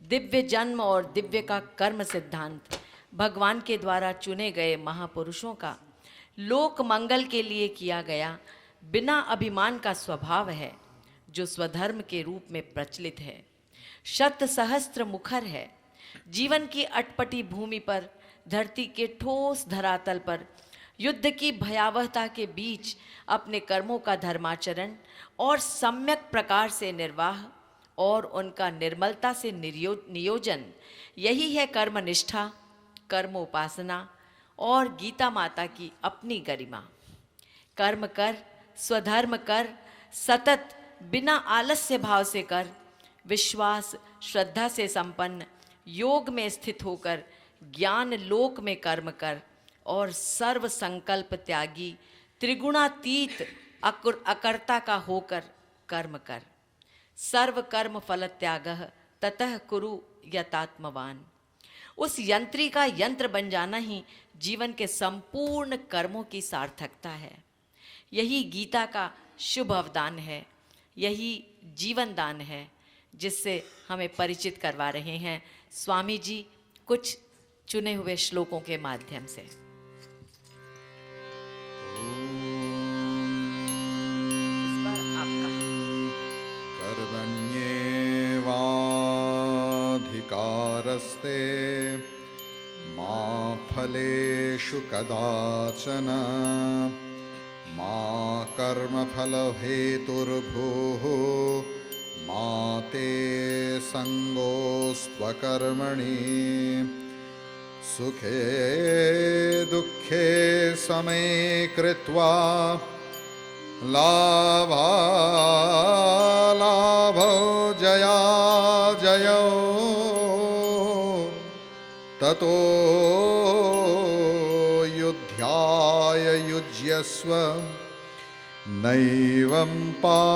दिव्य जन्म और दिव्य का कर्म सिद्धांत भगवान के द्वारा चुने गए महापुरुषों का लोक मंगल के लिए किया गया बिना अभिमान का स्वभाव है, जो स्वधर्म के रूप में प्रचलित है। शत सहस्त्र मुखर है। जीवन की अटपटी भूमि पर, धरती के ठोस धरातल पर, युद्ध की भयावहता के बीच अपने कर्मों का धर्माचरण और सम्यक प्रकार से निर्वाह और उनका निर्मलता से नियोजन, यही है कर्मनिष्ठा, कर्मोपासना और गीता माता की अपनी गरिमा। कर्म कर, स्वधर्म कर, सतत बिना आलस्य भाव से कर, विश्वास श्रद्धा से संपन्न योग में स्थित होकर ज्ञान लोक में कर्म कर और सर्व संकल्प त्यागी त्रिगुणातीत अकर्ता का होकर कर्म कर। सर्व कर्म फल त्यागः ततः कुरु यतात्मवान। उस यंत्री का यंत्र बन जाना ही जीवन के संपूर्ण कर्मों की सार्थकता है। यही गीता का शुभ अवदान है, यही जीवन दान है, जिससे हमें परिचित करवा रहे हैं स्वामी जी कुछ चुने हुए श्लोकों के माध्यम से। इस बार आपका कर्मण्येवाधिकारस्ते मा फलेषु कदाचन मा कर्मफलहेतुर्भूः मा ते संगोऽस्त्वकर्मणि सुखे दुःखे समे कृत्वा लाभालाभौ जयाजयौ ततो युध्याय युज्यस्व नैवं पापमवाप्स्यसि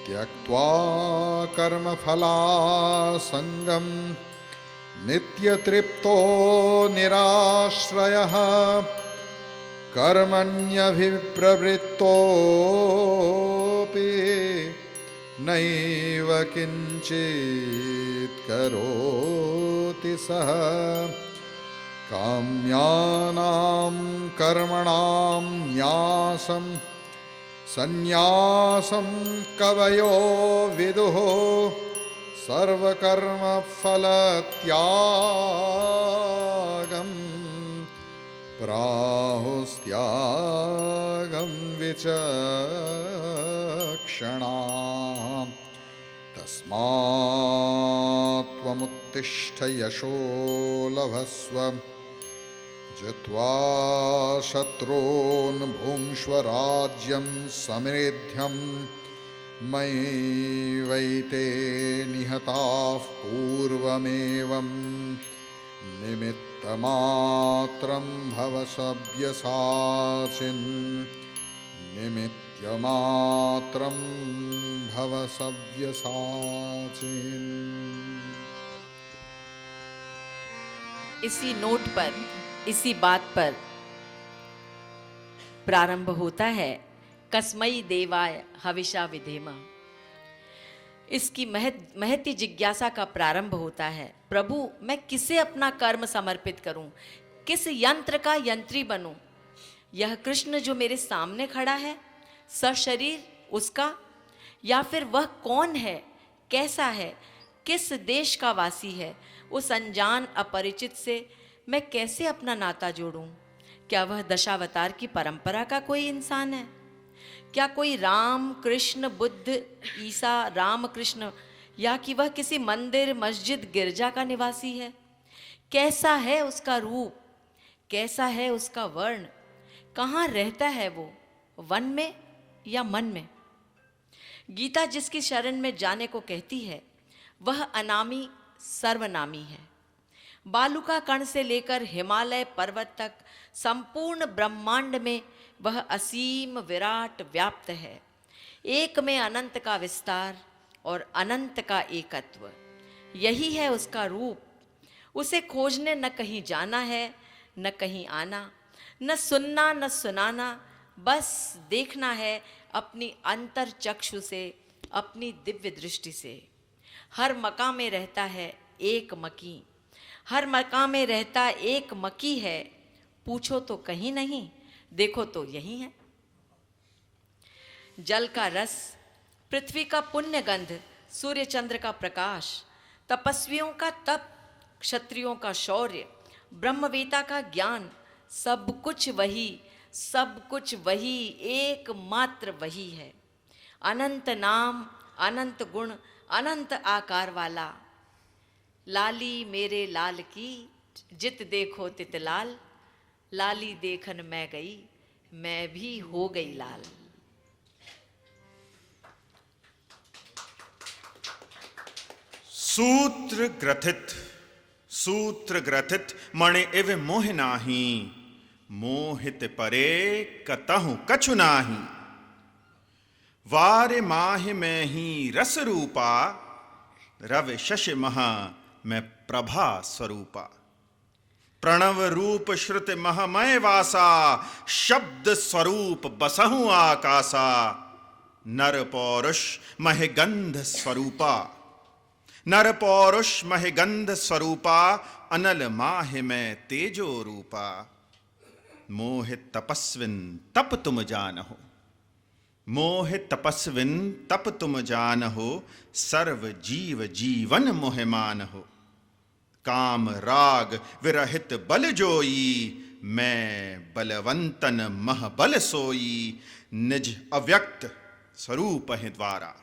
त्यक्त्वा कर्मफलासङ्गं नित्यतृप्तो निराश्रयः कर्मण्यभिप्रवृत्तोऽपि नैव किञ्चित् करोति सः काम्यानां कर्मणां न्यासं सन्न्यासं कवयो विदुः सर्वकर्मफलत्यागं प्राहुस्त्यागं विचक्षणाः तस्मात् त्वमुत्तिष्ठ यशो लभस्व जित्वा शत्रून् भुङ्क्ष्व राज्यं समृद्ध्यं मयैवैते निहताः पूर्वमेवं निमित्तमात्रं भव सव्यसाचिन् निमित्तमात्रं भव सव्यसाचिन्। इसी नोट पर, इसी बात पर प्रारंभ होता है कस्मई देवाय हविषा विधेम। इसकी महती जिज्ञासा का प्रारंभ होता है, प्रभु मैं किसे अपना कर्म समर्पित करूं, किस यंत्र का यंत्री बनूं? यह कृष्ण जो मेरे सामने खड़ा है सशरीर उसका, या फिर वह कौन है, कैसा है, किस देश का वासी है? उस अनजान अपरिचित से मैं कैसे अपना नाता जोड़ूं? क्या वह दशावतार की परंपरा का कोई इंसान है? क्या कोई राम कृष्ण बुद्ध ईसा राम कृष्ण, या कि वह किसी मंदिर मस्जिद गिरजा का निवासी है? कैसा है उसका रूप, कैसा है उसका वर्ण, कहाँ रहता है वो, वन में या मन में? गीता जिसकी शरण में जाने को कहती है वह अनामी सर्वनामी है। बालुका कण से लेकर हिमालय पर्वत तक संपूर्ण ब्रह्मांड में वह असीम विराट व्याप्त है। एक में अनंत का विस्तार और अनंत का एकत्व, यही है उसका रूप। उसे खोजने न कहीं जाना है न कहीं आना, न सुनना न सुनाना, बस देखना है अपनी अंतर चक्षु से, अपनी दिव्य दृष्टि से। हर मकाम में रहता है एक मकी, हर मकाम में रहता एक मकी है। पूछो तो कहीं नहीं, देखो तो यही है। जल का रस, पृथ्वी का पुण्य गंध, सूर्य चंद्र का प्रकाश, तपस्वियों का तप, क्षत्रियों का शौर्य, ब्रह्मवेता का ज्ञान, सब कुछ वही, सब कुछ वही, एकमात्र वही है। अनंत नाम, अनंत गुण, अनंत आकार वाला। लाली मेरे लाल की, जित देखो तित लाल। लाली देखन मैं गई, मैं भी हो गई लाल। सूत्र ग्रथित मणि इव मोह नाही, मोहित परे कतहु कछु नाही। वार माह में ही रस रूपा, रवि शशि महा मैं प्रभा स्वरूपा। प्रणव रूप श्रुत महमय वासा, शब्द स्वरूप बसहु आकाशा। नर पौरुष मह गंध स्वरूपा, नर पौरुष मह गंध स्वरूपा। अनल माह में तेजो रूपा, मोहित तपस्विन तप तुम जानहो। मोहित तपस्विन तप तुम जानहो, सर्व जीव जीवन मोह मानहो। काम राग विरहित बल जोई, मैं बलवंतन मह बल सोई। निज अव्यक्त स्वरूप है द्वारा,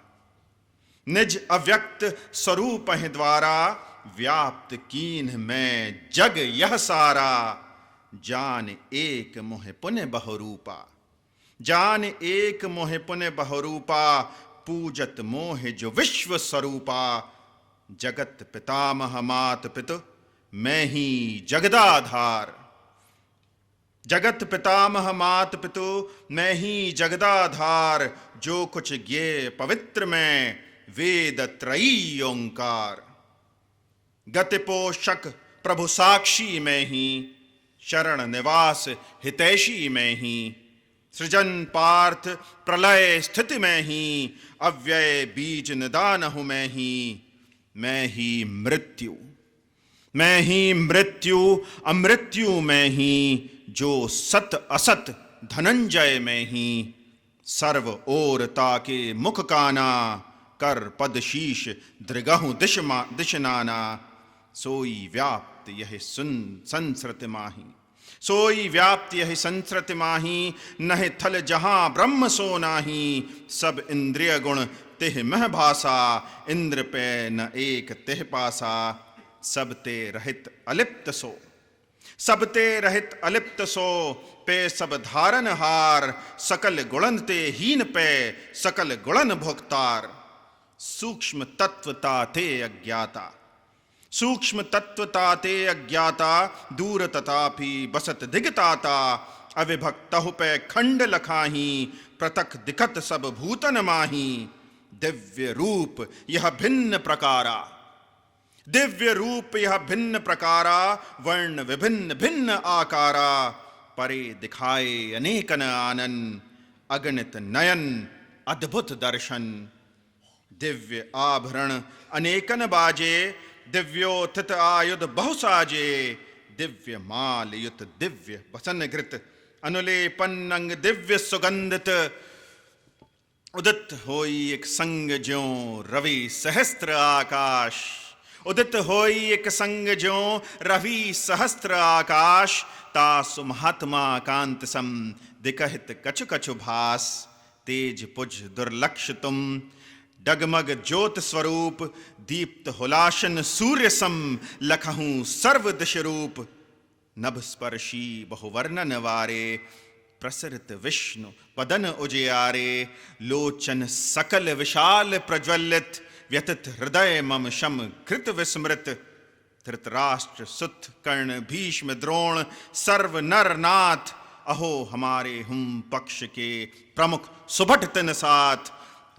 निज अव्यक्त स्वरूप है द्वारा, व्याप्त कीन्ह में जग यह सारा। जान एक मोह पुण्य बहुरूपा, जान एक मोह पुण्य बहुरूपा, पूजत मोह जो विश्व स्वरूपा। जगत पितामह मात पितु, मैं ही जगदाधार। जगत पितामह मात पितु, मैं ही जगदाधार। जो कुछ ज्ञेय पवित्र में, वेद त्रयी ओंकार। गति पोषक प्रभु साक्षी में ही, शरण निवास हितैषी में ही। सृजन पार्थ प्रलय स्थिति में ही, अव्यय बीज निदान हूं मैं ही। मैं ही मृत्यु, मैं ही मृत्यु अमृत्यु में ही। जो सत असत धनंजय में ही, सर्व ओर ताके मुख काना। कर पद शीश दृगहु दिश नाना। सोई व्याप्त यह सुन संसृत माही, सोई व्याप्त यह संसृत माही। नह थल जहां ब्रह्म सो नाही, सब इंद्रिय गुण तिह मह भासा। इंद्र पे न एक तिह पासा, सब ते रहित अलिप्त सो। सब ते रहित अलिप्त सो, पे सब धारन हार। सकल गुणन ते हीन पे, सकल गुणन भोक्तार। सूक्ष्म तत्वता ते अज्ञाता, सूक्ष्म तत्वता ते अज्ञाता। दूर तथापि बसत दिगताता, अविभक्तहु पे खंड लखाही। पृथक दिखत सब भूतन माही। दिव्य रूप यह भिन्न प्रकारा, दिव्य रूप यह भिन्न प्रकारा। वर्ण विभिन्न भिन्न आकारा, परे दिखाए अनेकन आनन। अगणित नयन अद्भुत दर्शन, दिव्य आभरण अनेकन बाजे। दिव्योत्थित आयुध बहु साजे, दिव्य माल युत दिव्य वसन घृत। अनुलेपन अंग दिव्य सुगंधित, उदित होई एक संग ज्यों रवि सहस्त्र आकाश। उदित होई एक संग ज्यों रवि सहस्त्र आकाश। तासु महात्मा कांत सम दिकहित कछु कछु भास। तेज पुज दुर्लक्ष तुम, डगमग ज्योत स्वरूप। दीप्त हुलाशन सूर्य सम, लखहूं सर्व दिश रूप। नभ स्पर्शी बहुवर्णन वारे, प्रसरित विष्णु पदन उजियारे। लोचन सकल विशाल प्रज्वलित, व्यथित हृदय मम शम कृत विस्मृत। धृतराष्ट्र सुत कर्ण भीष्म द्रोण, सर्व नर नाथ। अहो हमारे हम पक्ष के प्रमुख सुभट तिन साथ।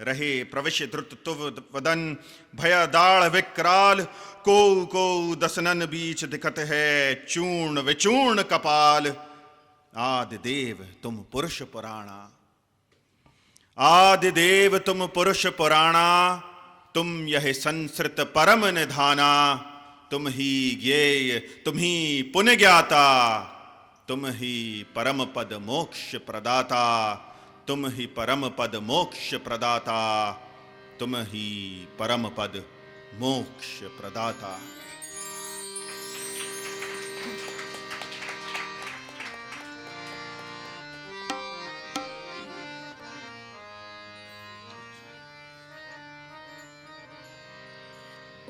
रहे प्रविश द्रुत तुव वदन, भय दाड़ विकराल। को दसनन बीच दिखत है, चूर्ण विचूर्ण कपाल। आदि देव तुम पुरुष पुराणा, आदि देव तुम पुरुष पुराणा। तुम यह संसृत परम निधाना। तुम ही ज्ञेय तुम ही पुण्य ज्ञाता। तुम ही परम पद मोक्ष प्रदाता। तुम ही परम पद मोक्ष प्रदाता। तुम ही परम पद मोक्ष प्रदाता।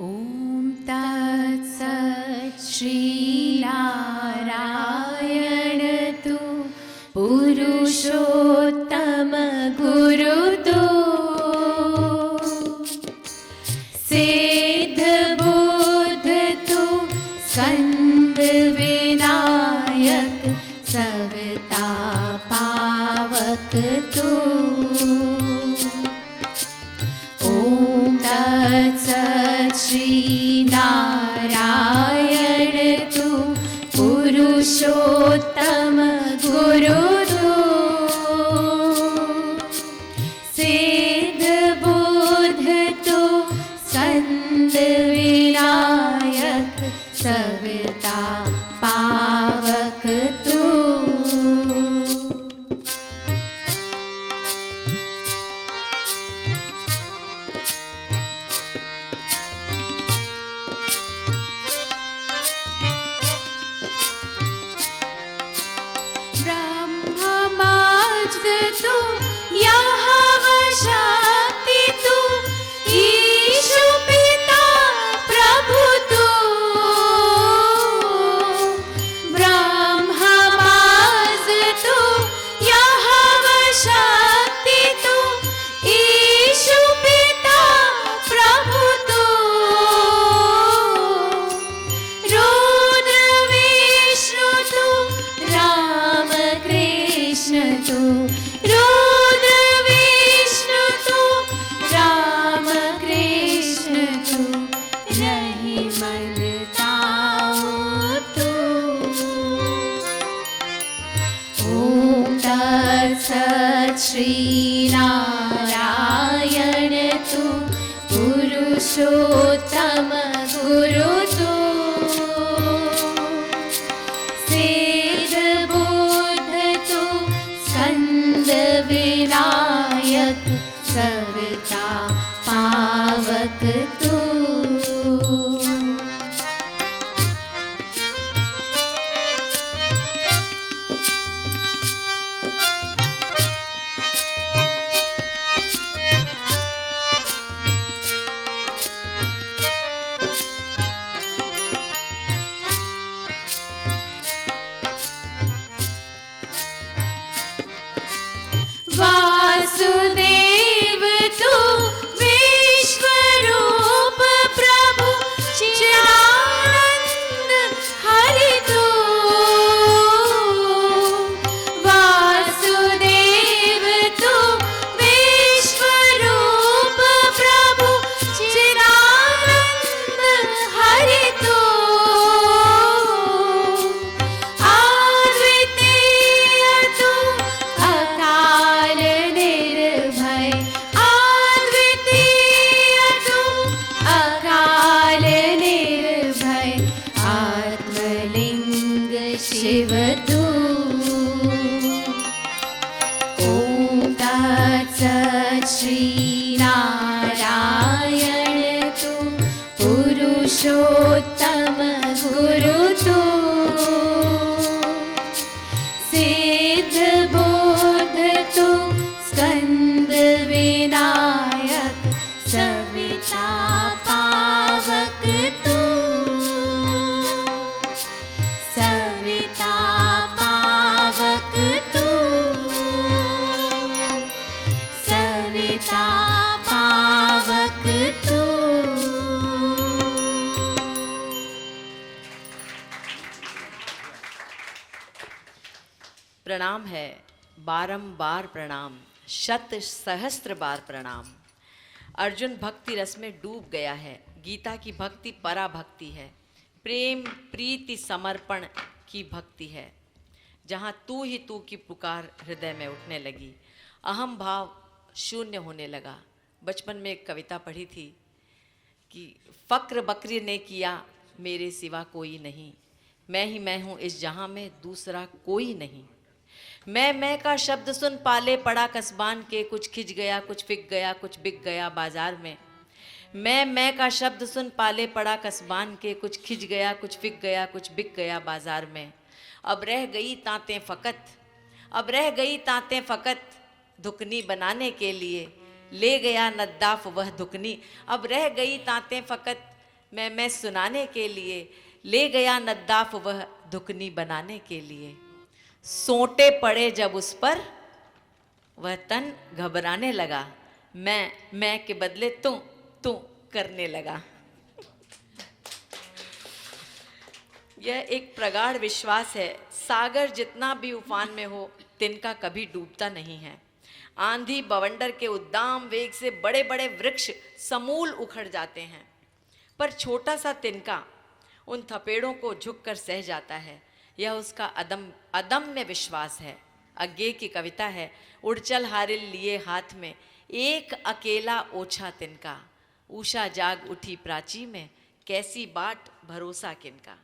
ॐ तत्सत् श्रीनारायण तु पुरुषोत्तम गुरुतो सिद्ध बुद्ध तु स्कंद विनायक सविता पावक तु। ॐ तत्सत् श्रीनारायण तु पुरुषोत्तम गुरुतो सिद्ध बुद्ध तु स्कंद विनायक सविता पावक तु। ब्रह्म तत्सत् श्रीनारायण तू पुरुषोत्तम गुरु तू सिद्ध बुद्ध तू स्कंद विनायक सविता पावक तू वासुदेव तू विश्वरूप प्रभु चिदानंद हरि तू वासुदेव तू विश्वरूप प्रभु चिदानंद हरि तू अद्वितीय तू अकाल निर्भय अद्वितीय तू अकाल निर्भय आत्मलिंग शिव तू ओम तत्सत् श्रीनारायण तू पुरुषोत्तम गुरु तू सिद्ध बुद्ध तू स्कंद विनायक सविता पावक तू सविता पावक तू सविता पावक तू। प्रणाम है, बारंबार प्रणाम, शत सहस्त्र बार प्रणाम। अर्जुन भक्ति रस में डूब गया है। गीता की भक्ति पराभक्ति है, प्रेम प्रीति समर्पण की भक्ति है, जहाँ तू ही तू की पुकार हृदय में उठने लगी, अहम भाव शून्य होने लगा। बचपन में एक कविता पढ़ी थी कि फ़क्र बकरी ने किया मेरे सिवा कोई नहीं, मैं ही मैं हूँ इस जहाँ में दूसरा कोई नहीं। मैं का शब्द सुन पाले पड़ा कसबान के, कुछ खिंच गया कुछ फिक गया कुछ बिक गया बाजार में। मैं का शब्द सुन पाले पड़ा कसबान के, कुछ खिंच गया कुछ फिक गया कुछ बिक गया बाजार में। अब रह गई तांतें फ़कत, अब रह गई तांतें फ़कत धुकनी बनाने के लिए, ले गया नद्दाफ वह धुकनी। अब रह गई तांतें फ़कत मैं सुनाने के लिए, ले गया नद्दाफ वह धुकनी बनाने के लिए। सोंटे पड़े जब उस पर वह तन घबराने लगा, मैं के बदले तू करने लगा। यह एक प्रगाढ़ विश्वास है, सागर जितना भी उफान में हो तिनका कभी डूबता नहीं है। आंधी बवंडर के उद्दाम वेग से बड़े बड़े वृक्ष समूल उखड़ जाते हैं, पर छोटा सा तिनका उन थपेड़ों को झुककर सह जाता है। यह उसका अदम्य विश्वास है। अज्ञे की कविता है, उड़चल हारिल लिए हाथ में एक अकेला ओछा तिनका, उषा जाग उठी प्राची में कैसी बाट भरोसा किनका।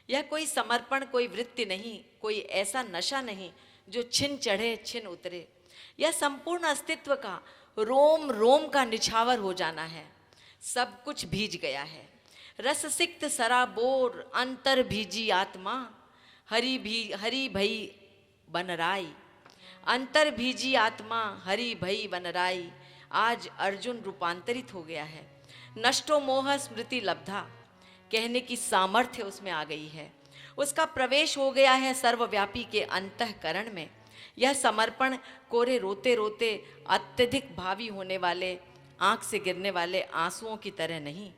यह कोई समर्पण, कोई वृत्ति नहीं, कोई ऐसा नशा नहीं जो छिन चढ़े छिन उतरे। यह संपूर्ण अस्तित्व का रोम रोम का निछावर हो जाना है। सब कुछ भीज गया है, रस सिक्त सराबोर अंतर भीजी आत्मा, हरि भई बनराई। अंतर भीजी आत्मा हरि भई बनराई। आज अर्जुन रूपांतरित हो गया है। नष्टो मोह स्मृति लब्धा, कहने की सामर्थ्य उसमें आ गई है। उसका प्रवेश हो गया है सर्वव्यापी के अंतःकरण में। यह समर्पण कोरे रोते रोते अत्यधिक भावी होने वाले, आंख से गिरने वाले आंसुओं की तरह नहीं।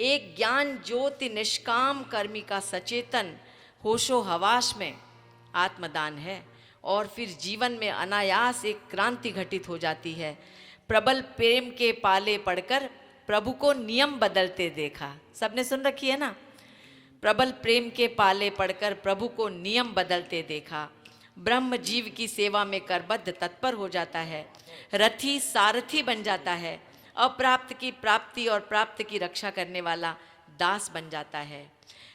एक ज्ञान ज्योति निष्काम कर्मी का सचेतन होशो हवास में आत्मदान है, और फिर जीवन में अनायास एक क्रांति घटित हो जाती है। प्रबल प्रेम के पाले पड़कर प्रभु को नियम बदलते देखा। सबने सुन रखी है ना? प्रबल प्रेम के पाले पड़कर प्रभु को नियम बदलते देखा। ब्रह्म जीव की सेवा में करबद्ध तत्पर हो जाता है, रथी सारथी बन जाता है, अप्राप्त की प्राप्ति और प्राप्त की रक्षा करने वाला दास बन जाता है।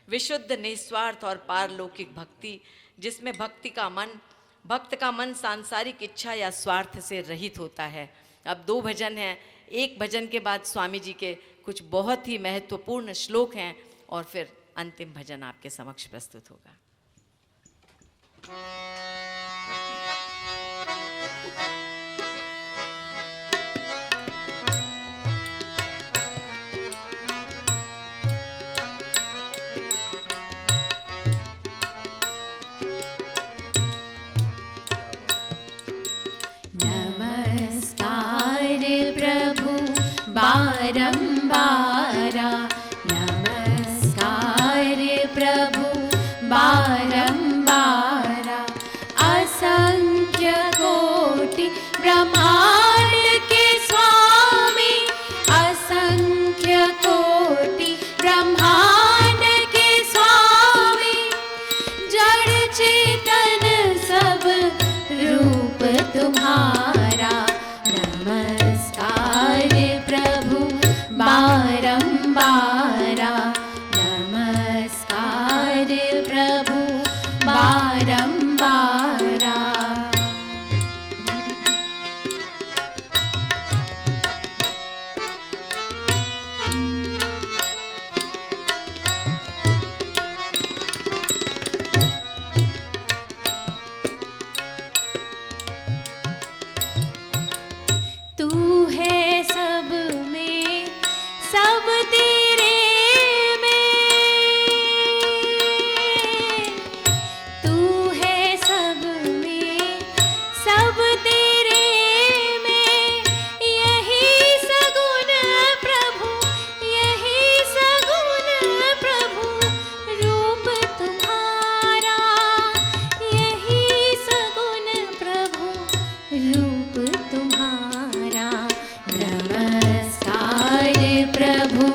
विशुद्ध निस्वार्थ और पारलौकिक भक्ति, जिसमें भक्त का मन सांसारिक इच्छा या स्वार्थ से रहित होता है। अब 2 भजन हैं, एक भजन के बाद स्वामी जी के कुछ बहुत ही महत्वपूर्ण श्लोक हैं और फिर अंतिम भजन आपके समक्ष प्रस्तुत होगा। नमस्कार प्रभु बारंबारा, नमस्कार प्रभु बारंबारा। असंख्य कोटि ब्रह्मांड के स्वामी, असंख्य कोटि ब्रह्मांड के स्वामी, जड़ चेतन सब रूप तुम्हारा। नमस्कार प्रभु बारंबारा, नमस्कार प्रभु बारंबारा। तू है सब में, सब तेरे में, तू है सब में, सब तेरे में। यही सगुण प्रभु, यही सगुण प्रभु, रूप तुम्हारा। यही सगुण प्रभु, रूप तुम्हारा। नमस्कार प्रभु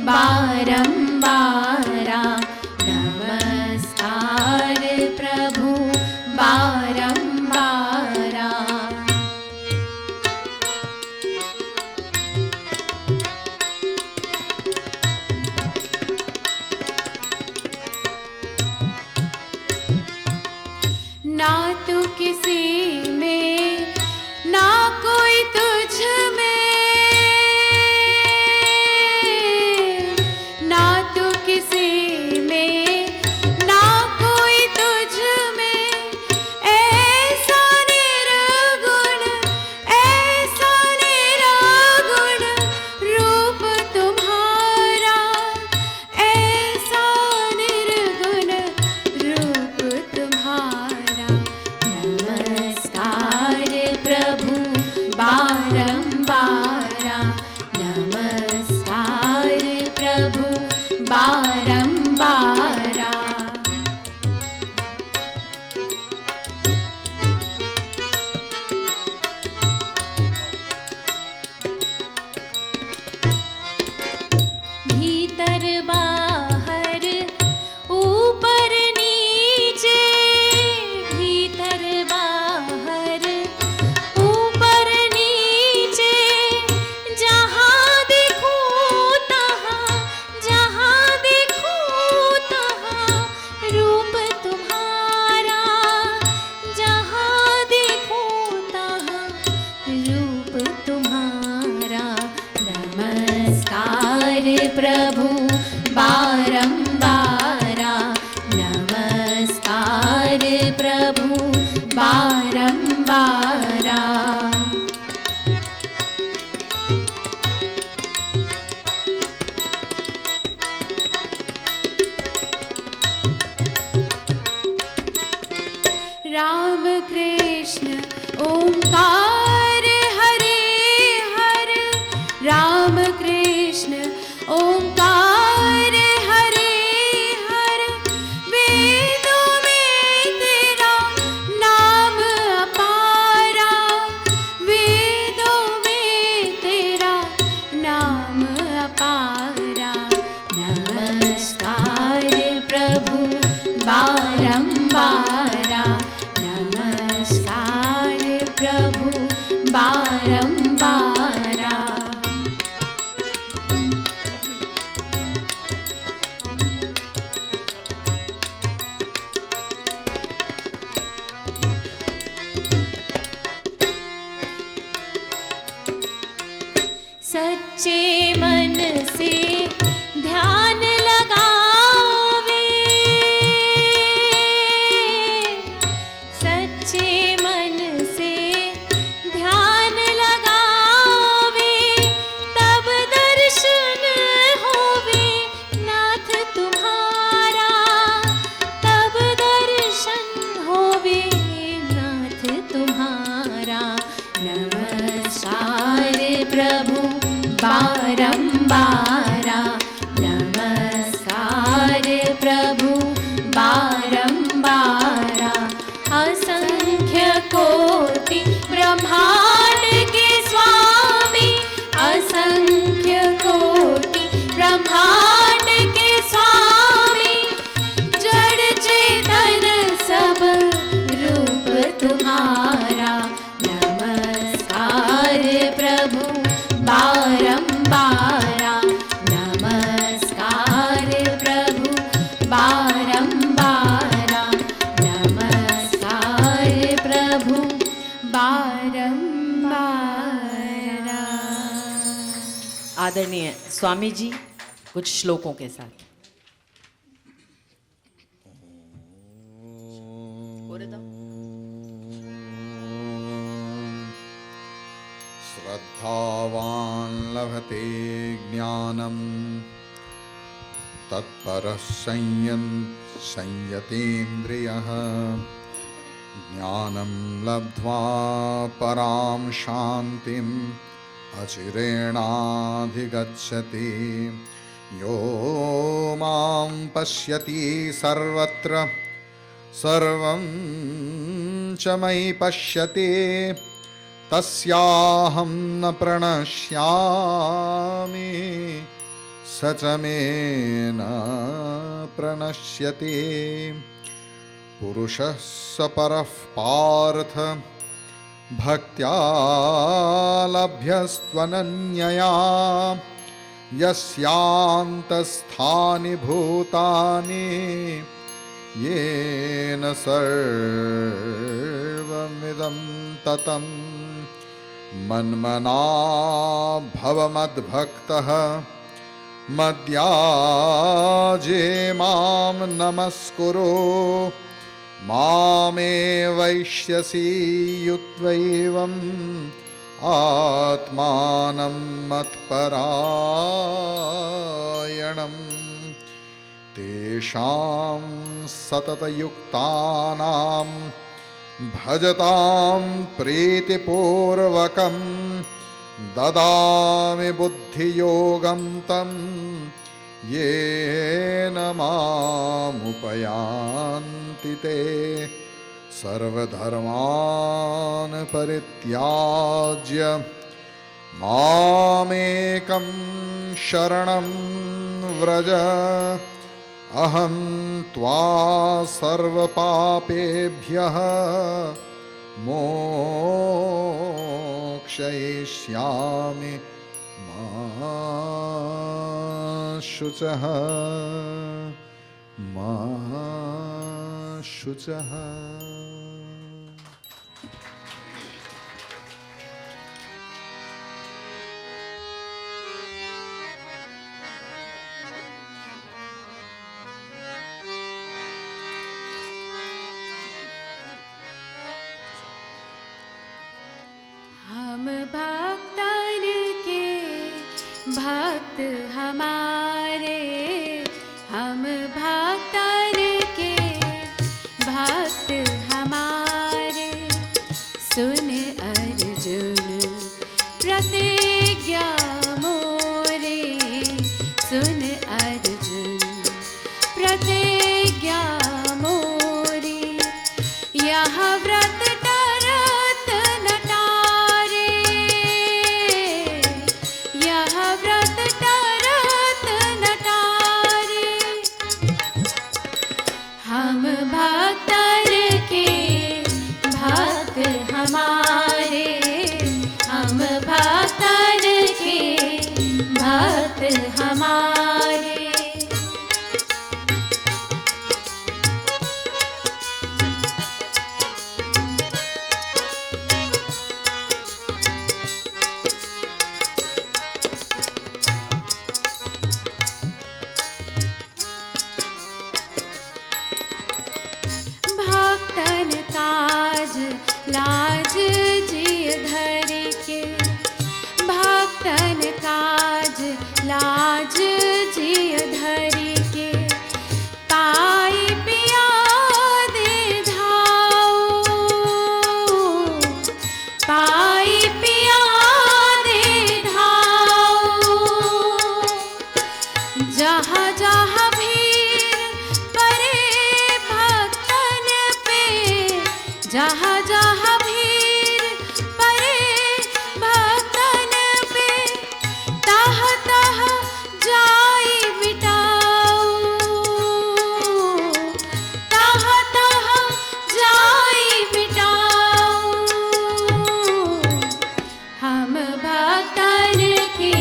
बारंबारा, नमस्कार प्रभु बारंबारा। ना तू किसी में, ना कोई तुझ में, ना तू किसी में, ना कोई तुझ में। ऐसा निर्गुण, ऐसा निरागुण रूप तुम्हारा। ऐसा निर्गुण रूप तुम्हारा। नमस्कार प्रभु बारंबारा, नमस्कार प्रभु बारंबारा। भीतर बाहर ऊपर नीचे, भीतर बाहर ऊपर नीचे। जहाँ देखूं तहाँ, जहाँ देखूं तहाँ रूप तुम्हारा। जहाँ देखूं तहाँ रूप तुम्हारा। नमस्कार प्रभु बारंबारा, नमस्कार प्रभु बारंबारा। राम कृष्ण ओंकार हरे हर, राम कृष्ण ओंकार आदरणीय स्वामी जी कुछ श्लोकों के साथ। श्रद्धावान् लभते ज्ञानम् तत्परः संयतेन्द्रियः ज्ञानं लब्ध्वा परां शान्तिम् अचिरेणाधिगच्छति। यो मां पश्यति सर्वत्र सर्वं च मयि पश्यति तस्याहं न प्रणश्यामि स च मे न प्रणश्यति। पुरुषः स परः पार्थ भक्त्या लभ्यस्त्वनन्यया यस्यान्तस्थानि भूतानि येन सर्वमिदं ततं। मन्मना भव मद्भक्तः मद्याजे मां नमस्कुरु मामे वैश्यसि युत्वैवम् आत्मानं मत्परायणम्। तेषां सततयुक्तानां भजतां प्रीतिपूर्वकं ददामि बुद्धियोगं तं येन मामुपयान्ति ते। सर्वधर्मान् परित्याज्य मामेकं शरणं व्रज अहं त्वा सर्वपापेभ्यः मोक्षयिष्यामि मा शुचः मा शुचः। हम भक्तन के भक्त हमारे, हम भक्तन के भक्त हमारे। सुन अर्जुन प्रतिज्ञा मोरे, सुन अर्जुन प्रतिज्ञा मोरे। यह व्रत टरत न टारे, यह व्रत टरत न टारे। हम भक्तन के भक्त हमारे, हम भक्तन के भक्त हमारे। भक्तन काज लाज जिय धर के, भक्तन काज लाज जिय धर के। पाई पिया दे धाओ, पाई पिया दे धाओ। जहाँ जहाँ भीड़ परे भक्तन पे, जहाँ जहाँ भीड़ परे भक्तन पे। तह तह जाई मिटाओ, तह तह जाई मिटाओ। हम भक्तन के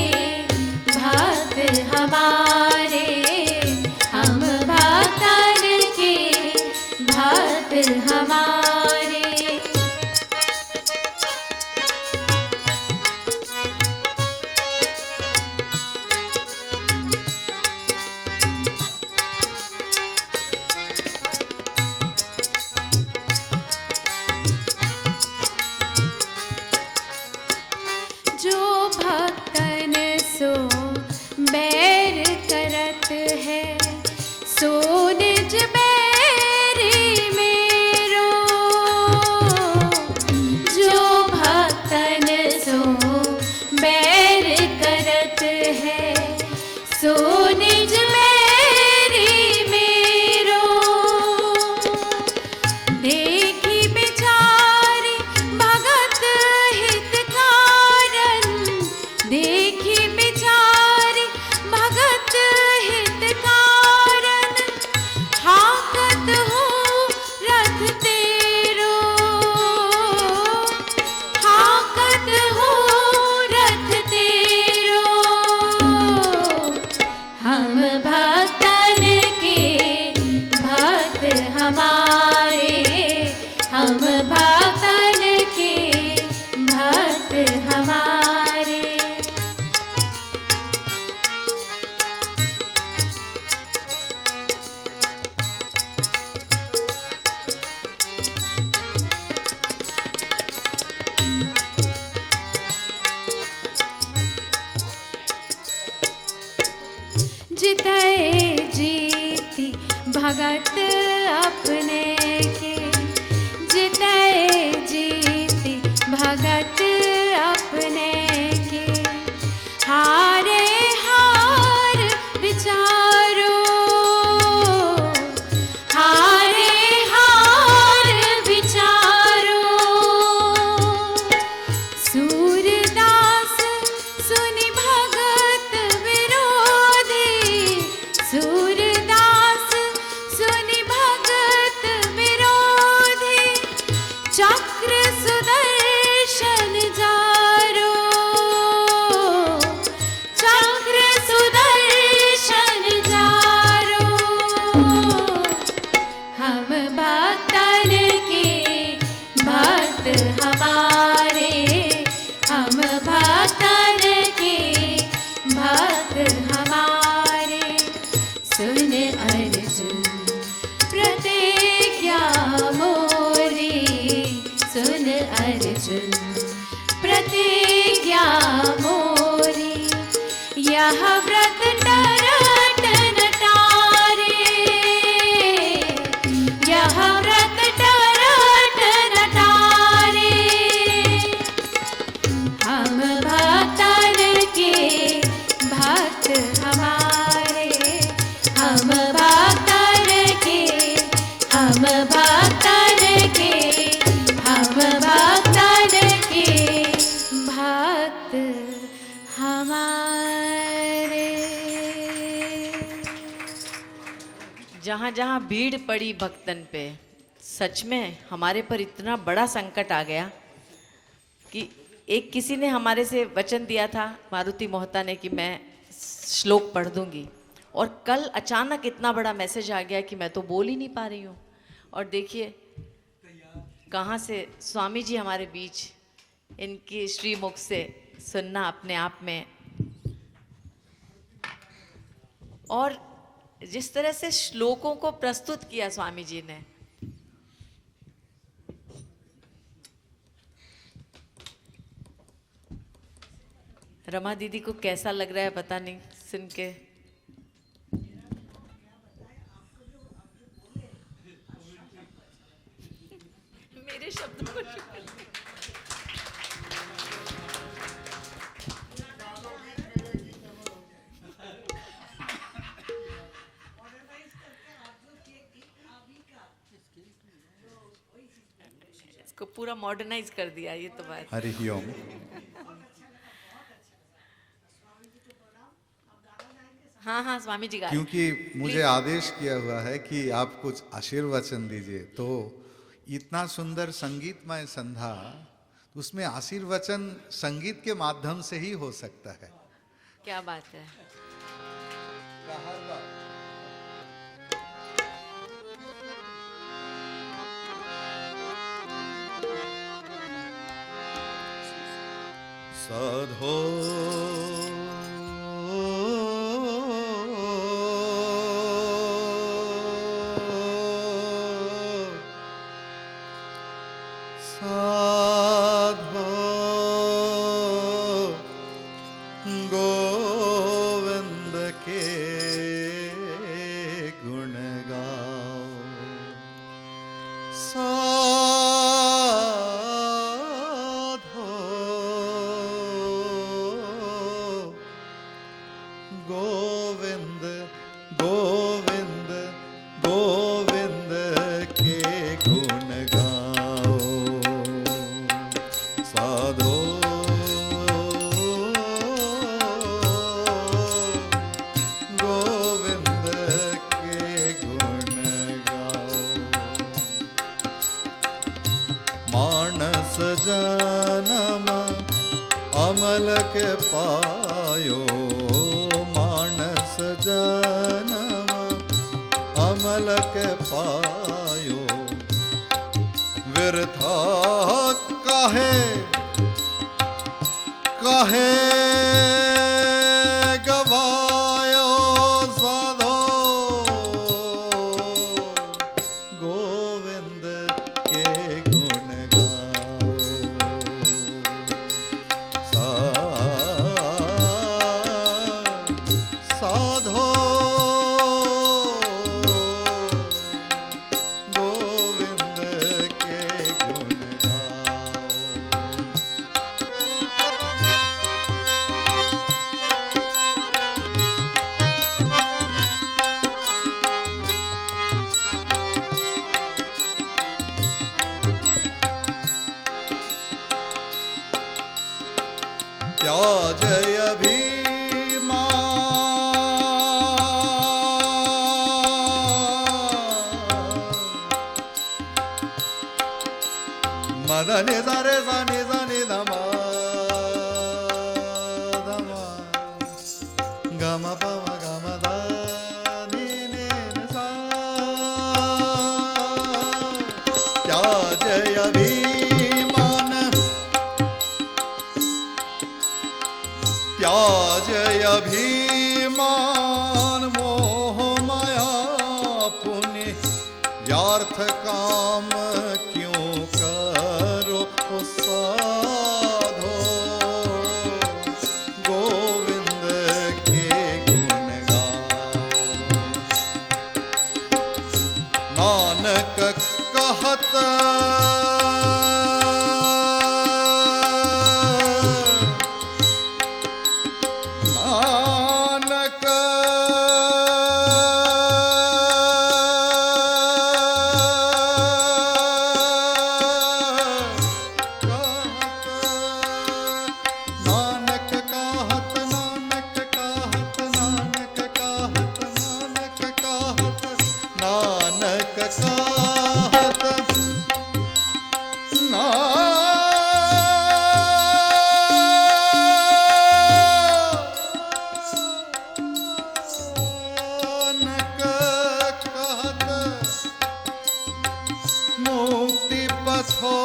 भक्त हमारे, हम भक्तन के भक्त हमारे। चक्र सुदर्शन जारो, चक्र सुदर्शन जारो, हम भक्तन के भक्त हमारे, हम भक्तन के भक्त हमारे। सुन अर्जुन प्रतिज्ञा मोरी, सुन अर्जुन प्रतिज्ञा मोरी। यह व्रत टरट न टारे, यह व्रत टरट न टारे। हम भक्तन के भक्त हमारे, हम भक्तन के, हम भक्तन के, हम भक्तन के भक्त हमारे। जहाँ जहाँ भीड़ पड़ी भक्तन पे, सच में हमारे पर इतना बड़ा संकट आ गया कि एक किसी ने हमारे से वचन दिया था, मारुति मोहता ने, कि मैं श्लोक पढ़ दूंगी, और कल अचानक इतना बड़ा मैसेज आ गया कि मैं तो बोल ही नहीं पा रही हूँ। और देखिए कहाँ से स्वामी जी हमारे बीच, इनकी श्रीमुख से सुनना अपने आप में, और जिस तरह से श्लोकों को प्रस्तुत किया स्वामी जी ने, रमा दीदी को कैसा लग रहा है पता नहीं सुन के। मेरे शब्दों को इसको पूरा मॉडर्नाइज कर दिया, ये तो बात। हरि ओम। हाँ हाँ स्वामी जी गा। क्योंकि मुझे आदेश किया हुआ है कि आप कुछ आशीर्वचन दीजिए, तो इतना सुंदर संगीतमय संध्या, उसमें आशीर्वचन संगीत के माध्यम से ही हो सकता है। क्या बात है। साधो साधो गोविंद के गुण गाओ, साधो गोविंद गोविंद गोविंद के गुण गाओ, साधो गोविंद के गुण गाओ। मानस जन्म अमल के पायो, मानस जन्म अमल के पायो, व्यर्था काहे काहे गवायो, साधो गोविंद के गुण गाओ, साधो गोविंद के गुण गाओ। मदनि सारे सानि सानि धम धम गम पम गम द नि नि सा त्याजय अभिमान त्याजय अभिमान मोह माया पुण्य व्यर्थ काम क्यों करो साधो गोविंद के गुण गाओ नानक कहत नानक नानक कहत नानक कहत नानक कहत नानक कहत नानक कहत नानक कहत मुक्ति पथो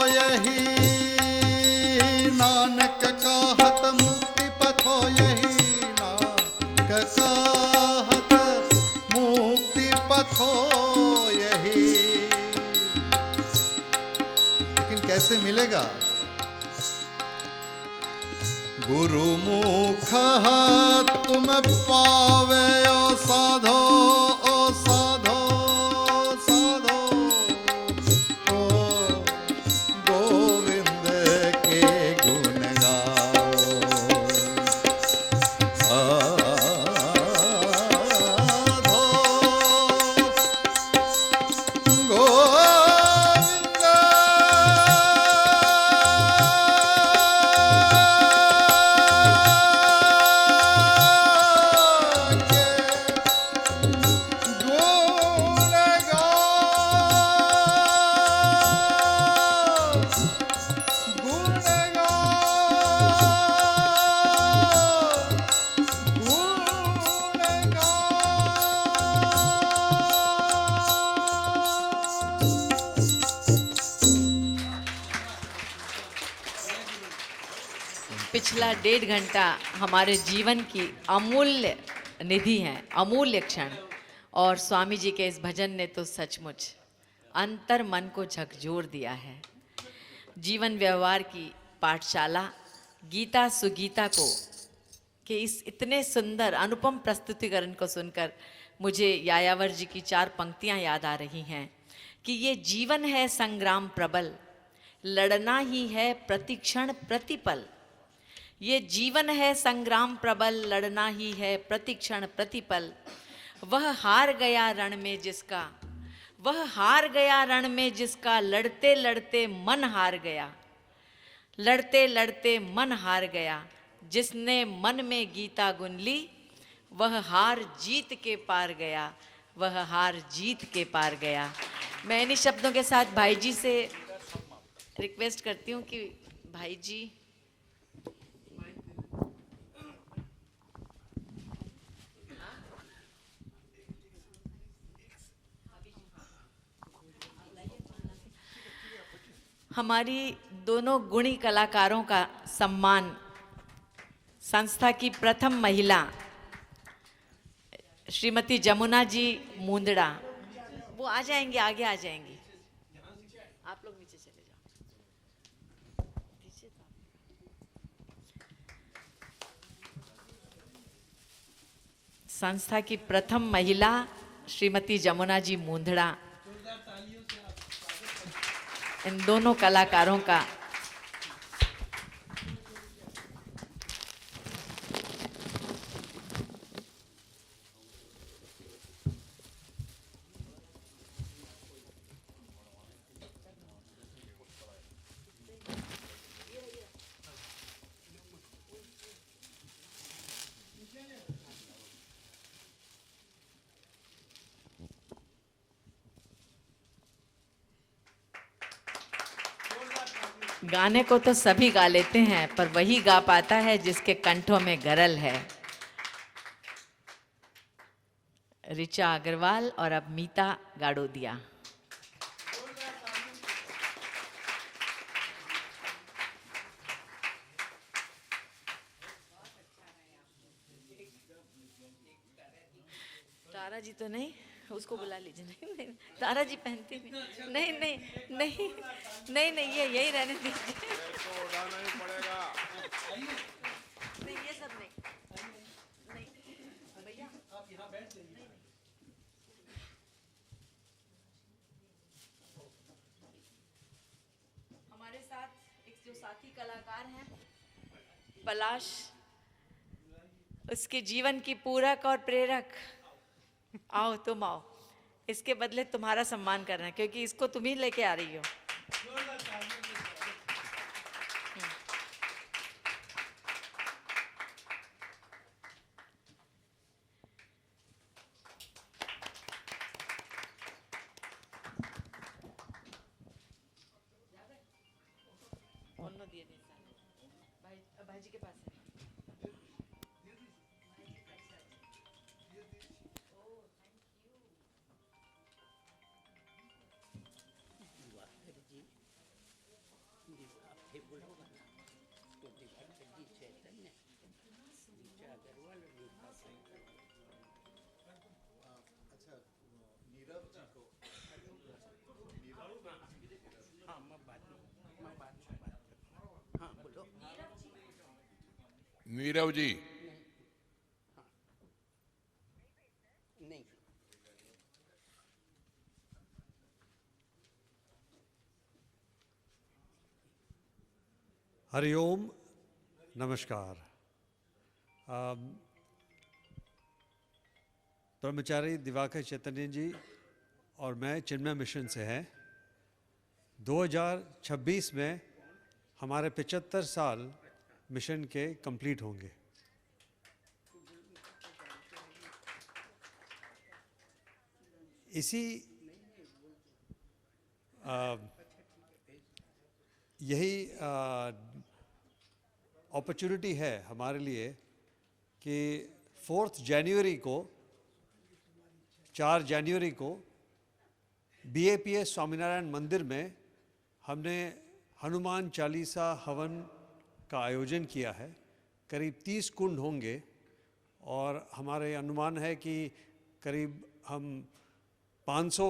यही नानक कहत मुक्ति पथो यही नानक कहत मुक्ति पथो यही। लेकिन कैसे मिलेगा? गुरु मुख तुम पावे ओ साधो ओ साधो साधो ओ गोविंद के गुण गाओ साधो गोविंद पिछला 1.5 घंटा हमारे जीवन की अमूल्य निधि है, अमूल्य क्षण। और स्वामी जी के इस भजन ने तो सचमुच अंतर मन को झकझोर दिया है। जीवन व्यवहार की पाठशाला गीता सुगीता को के इस इतने सुंदर अनुपम प्रस्तुतिकरण को सुनकर मुझे यायावर जी की 4 पंक्तियां याद आ रही हैं कि ये जीवन है संग्राम प्रबल, लड़ना ही है प्रतिक्षण प्रतिपल। ये जीवन है संग्राम प्रबल, लड़ना ही है प्रतिक्षण प्रतिपल। वह हार गया रण में जिसका, वह हार गया रण में जिसका, लड़ते लड़ते मन हार गया, लड़ते लड़ते मन हार गया। जिसने मन में गीता गुन ली, वह हार जीत के पार गया, वह हार जीत के पार गया। मैं इन्हीं शब्दों के साथ भाई जी से रिक्वेस्ट करती हूँ कि भाई जी हमारी दोनों गुणी कलाकारों का सम्मान संस्था की प्रथम महिला श्रीमती जमुना जी मुंदड़ा, वो आ जाएंगे, आगे आ जाएंगी। आप लोग नीचे चले जाओ। संस्था की प्रथम महिला श्रीमती जमुना जी मुंदड़ा, इन दोनों कलाकारों का गाने को तो सभी गा लेते हैं, पर वही गा पाता है जिसके कंठों में गरल है। ऋचा अग्रवाल और अब मीता गाड़ोदिया। तारा जी तो नहीं, उसको बुला लीजिए। नहीं नहीं, तारा जी पहनती नहीं। नहीं नहीं नहीं नहीं नहीं, ये यही रहने दीजिए। नहीं, ये सब नहीं। नहीं भैया, आप यहाँ बैठ जाइए। हमारे साथ एक जो साथी कलाकार हैं पलाश, उसके जीवन की पूरक और प्रेरक। आओ तुम आओ, इसके बदले तुम्हारा सम्मान करना है, क्योंकि इसको तुम ही लेके आ रही हो। भाई जी के पास है। नीरव जी। हरिओम, नमस्कार। ब्रह्मचारी दिवाकर चैतन्य जी और मैं चिन्मय मिशन से हैं। 2026 में हमारे 75 साल मिशन के कंप्लीट होंगे। इसी यही अपॉर्चुनिटी है हमारे लिए कि 4 जनवरी को 4 जनवरी को BAPS स्वामीनारायण मंदिर में हमने हनुमान चालीसा हवन का आयोजन किया है। करीब 30 कुंड होंगे और हमारे अनुमान है कि करीब हम 500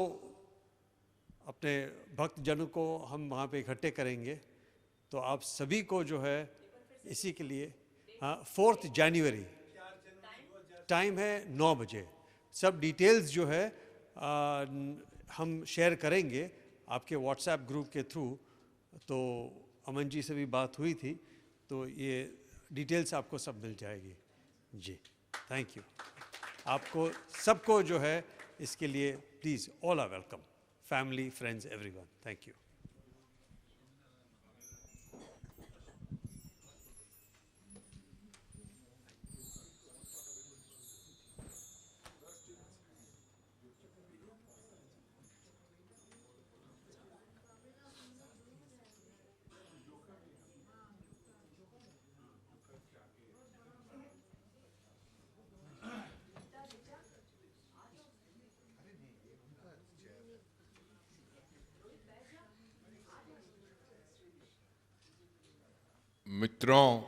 अपने भक्तजनों को हम वहाँ पे इकट्ठे करेंगे। तो आप सभी को जो है इसी के लिए, हाँ, 4 जनवरी, टाइम है 9 बजे। सब डिटेल्स जो है हम शेयर करेंगे आपके व्हाट्सएप ग्रुप के थ्रू। तो अमन जी से भी बात हुई थी, तो ये डिटेल्स आपको सब मिल जाएगी जी। Thank you. आपको सबको जो है इसके लिए please, all are welcome, family, friends, everyone. Thank you. मित्रों,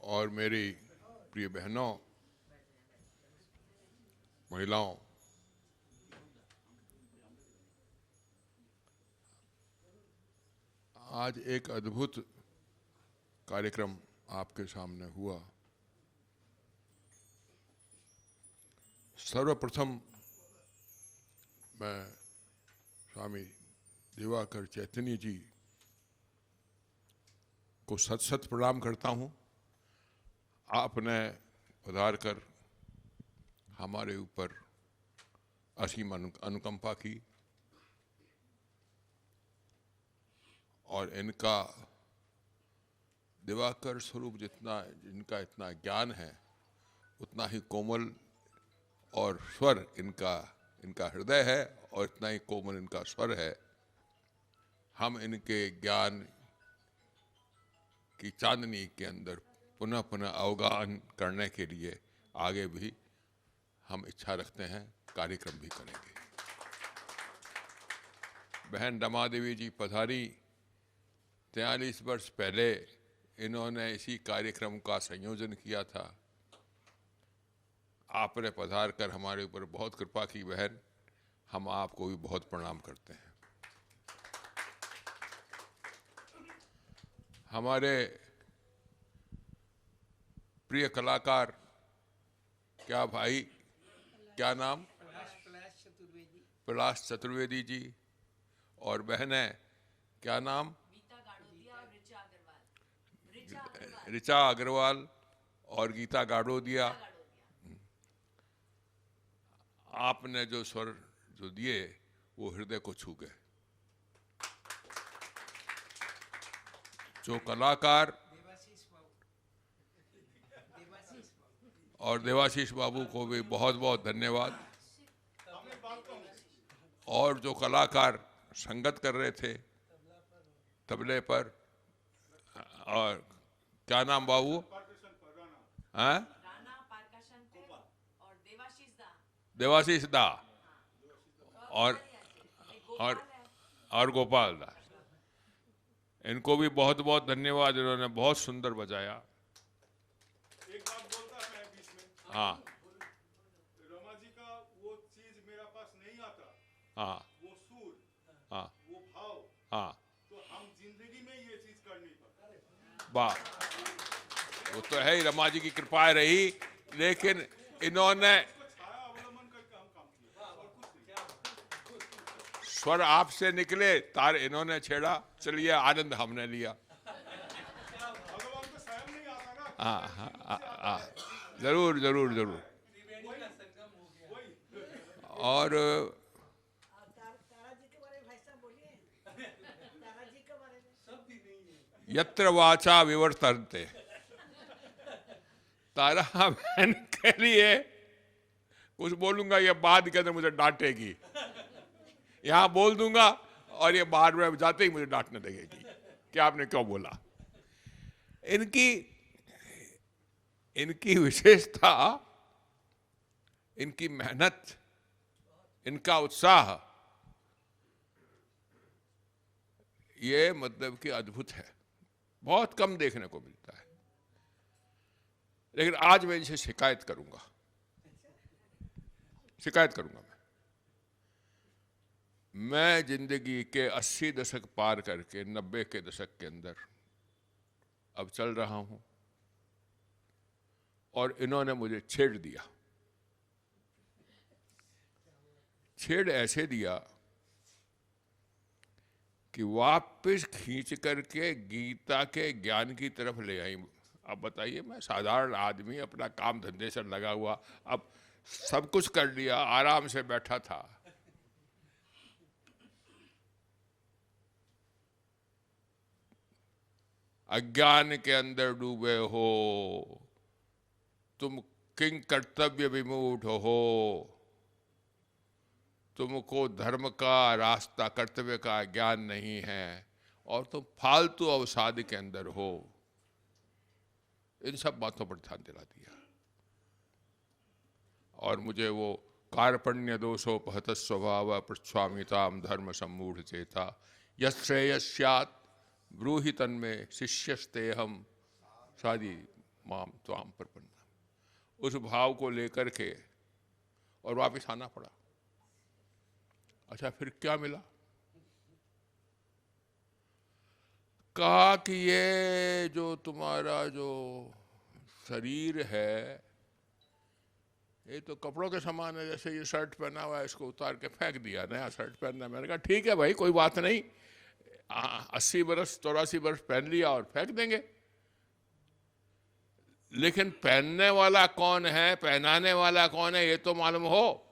और मेरी प्रिय बहनों, महिलाओं, आज एक अद्भुत कार्यक्रम आपके सामने हुआ। सर्वप्रथम मैं स्वामी दिवाकर चैतन्य जी को सत सत प्रणाम करता हूँ। आपने पधार कर हमारे ऊपर असीम अनुकंपा की और इनका दिवाकर स्वरूप जिनका इतना ज्ञान है, उतना ही कोमल और स्वर इनका हृदय है और इतना ही कोमल इनका स्वर है। हम इनके ज्ञान की चांदनी के अंदर पुनः पुनः अवगाहन करने के लिए आगे भी हम इच्छा रखते हैं, कार्यक्रम भी करेंगे। बहन रमा देवी जी पधारी, 43 वर्ष पहले इन्होंने इसी कार्यक्रम का संयोजन किया था। आपने पधार कर हमारे ऊपर बहुत कृपा की बहन, हम आपको भी बहुत प्रणाम करते हैं। हमारे प्रिय कलाकार, क्या भाई, क्या नाम? पलाश चतुर्वेदी जी, और बहनें क्या नाम? ऋचा अग्रवाल और गीता गाड़ोदिया। आपने जो स्वर जो दिए वो हृदय को छू गए। जो कलाकार और देवाशीष बाबू को भी बहुत बहुत धन्यवाद। और जो कलाकार संगत कर रहे थे तबले पर, और क्या नाम बाबू? हाँ, देवाशीष दा और गोपाल दा, इनको भी बहुत बहुत धन्यवाद। इन्होंने बहुत सुंदर बजाया। एक बात बोलता है बीच में। हाँ रमा जी का वो चीज मेरा पास नहीं आता। हाँ वो सुर, हाँ वो भाव, हाँ, तो हम जिंदगी में ये चीज कर नहीं पाते। वाह, वो तो है ही, रमा जी की कृपा रही। लेकिन इन्होंने छाया अवलंबन करके हम काम किया और कुछ नहीं। स्वर आपसे निकले, तार इन्होंने छेड़ा, चलिए आनंद हमने लिया। भगवान को स्वयं नहीं आता ना। हाँ हाँ हाँ हाँ, जरूर जरूर जरूर। और यत्र वाचा विवर्तन्ते, तारा बहन के लिए कुछ बोलूंगा, ये बाद के अंदर मुझे डांटेगी। यहां बोल दूंगा और ये बाहर में जाते ही मुझे डांटने लगेगी कि आपने क्यों बोला। इनकी विशेषता, इनकी मेहनत, इनका उत्साह, ये मतलब कि अद्भुत है, बहुत कम देखने को मिलता है। लेकिन आज मैं इनसे शिकायत करूंगा मैं जिंदगी के 80 दशक पार करके 90 के दशक के अंदर अब चल रहा हूं, और इन्होंने मुझे छेड़ दिया। छेड़ ऐसे दिया कि वापस खींच करके गीता के ज्ञान की तरफ ले आई। अब बताइए, मैं साधारण आदमी, अपना काम धंधे से लगा हुआ, अब सब कुछ कर लिया, आराम से बैठा था, अज्ञान के अंदर डूबे हो तुम, किंग कर्तव्य विमूढ़ हो, तुमको धर्म का रास्ता, कर्तव्य का ज्ञान नहीं है, और तुम फालतू अवसाद के अंदर हो। इन सब बातों पर ध्यान दिला दिया। और मुझे वो कार्पण्य दोषोपहत स्वभाव पृच्छ्वामिताम धर्म सम्मूढ़ चेता यश्रेयस्यात् ब्रूहि तन्मे शिष्यस्तेहम सादी माम त्वाम प्रपन्ना, उस भाव को लेकर के और वापिस आना पड़ा। अच्छा, फिर क्या मिला? कहा कि ये जो तुम्हारा जो शरीर है ये तो कपड़ों के समान है, जैसे ये शर्ट पहना हुआ है, इसको उतार के फेंक दिया, नया शर्ट पहनना। मैंने कहा ठीक है भाई, कोई बात नहीं, 80 बरस 84 बरस पहन लिया और फेंक देंगे। लेकिन पहनने वाला कौन है, पहनाने वाला कौन है, ये तो मालूम हो।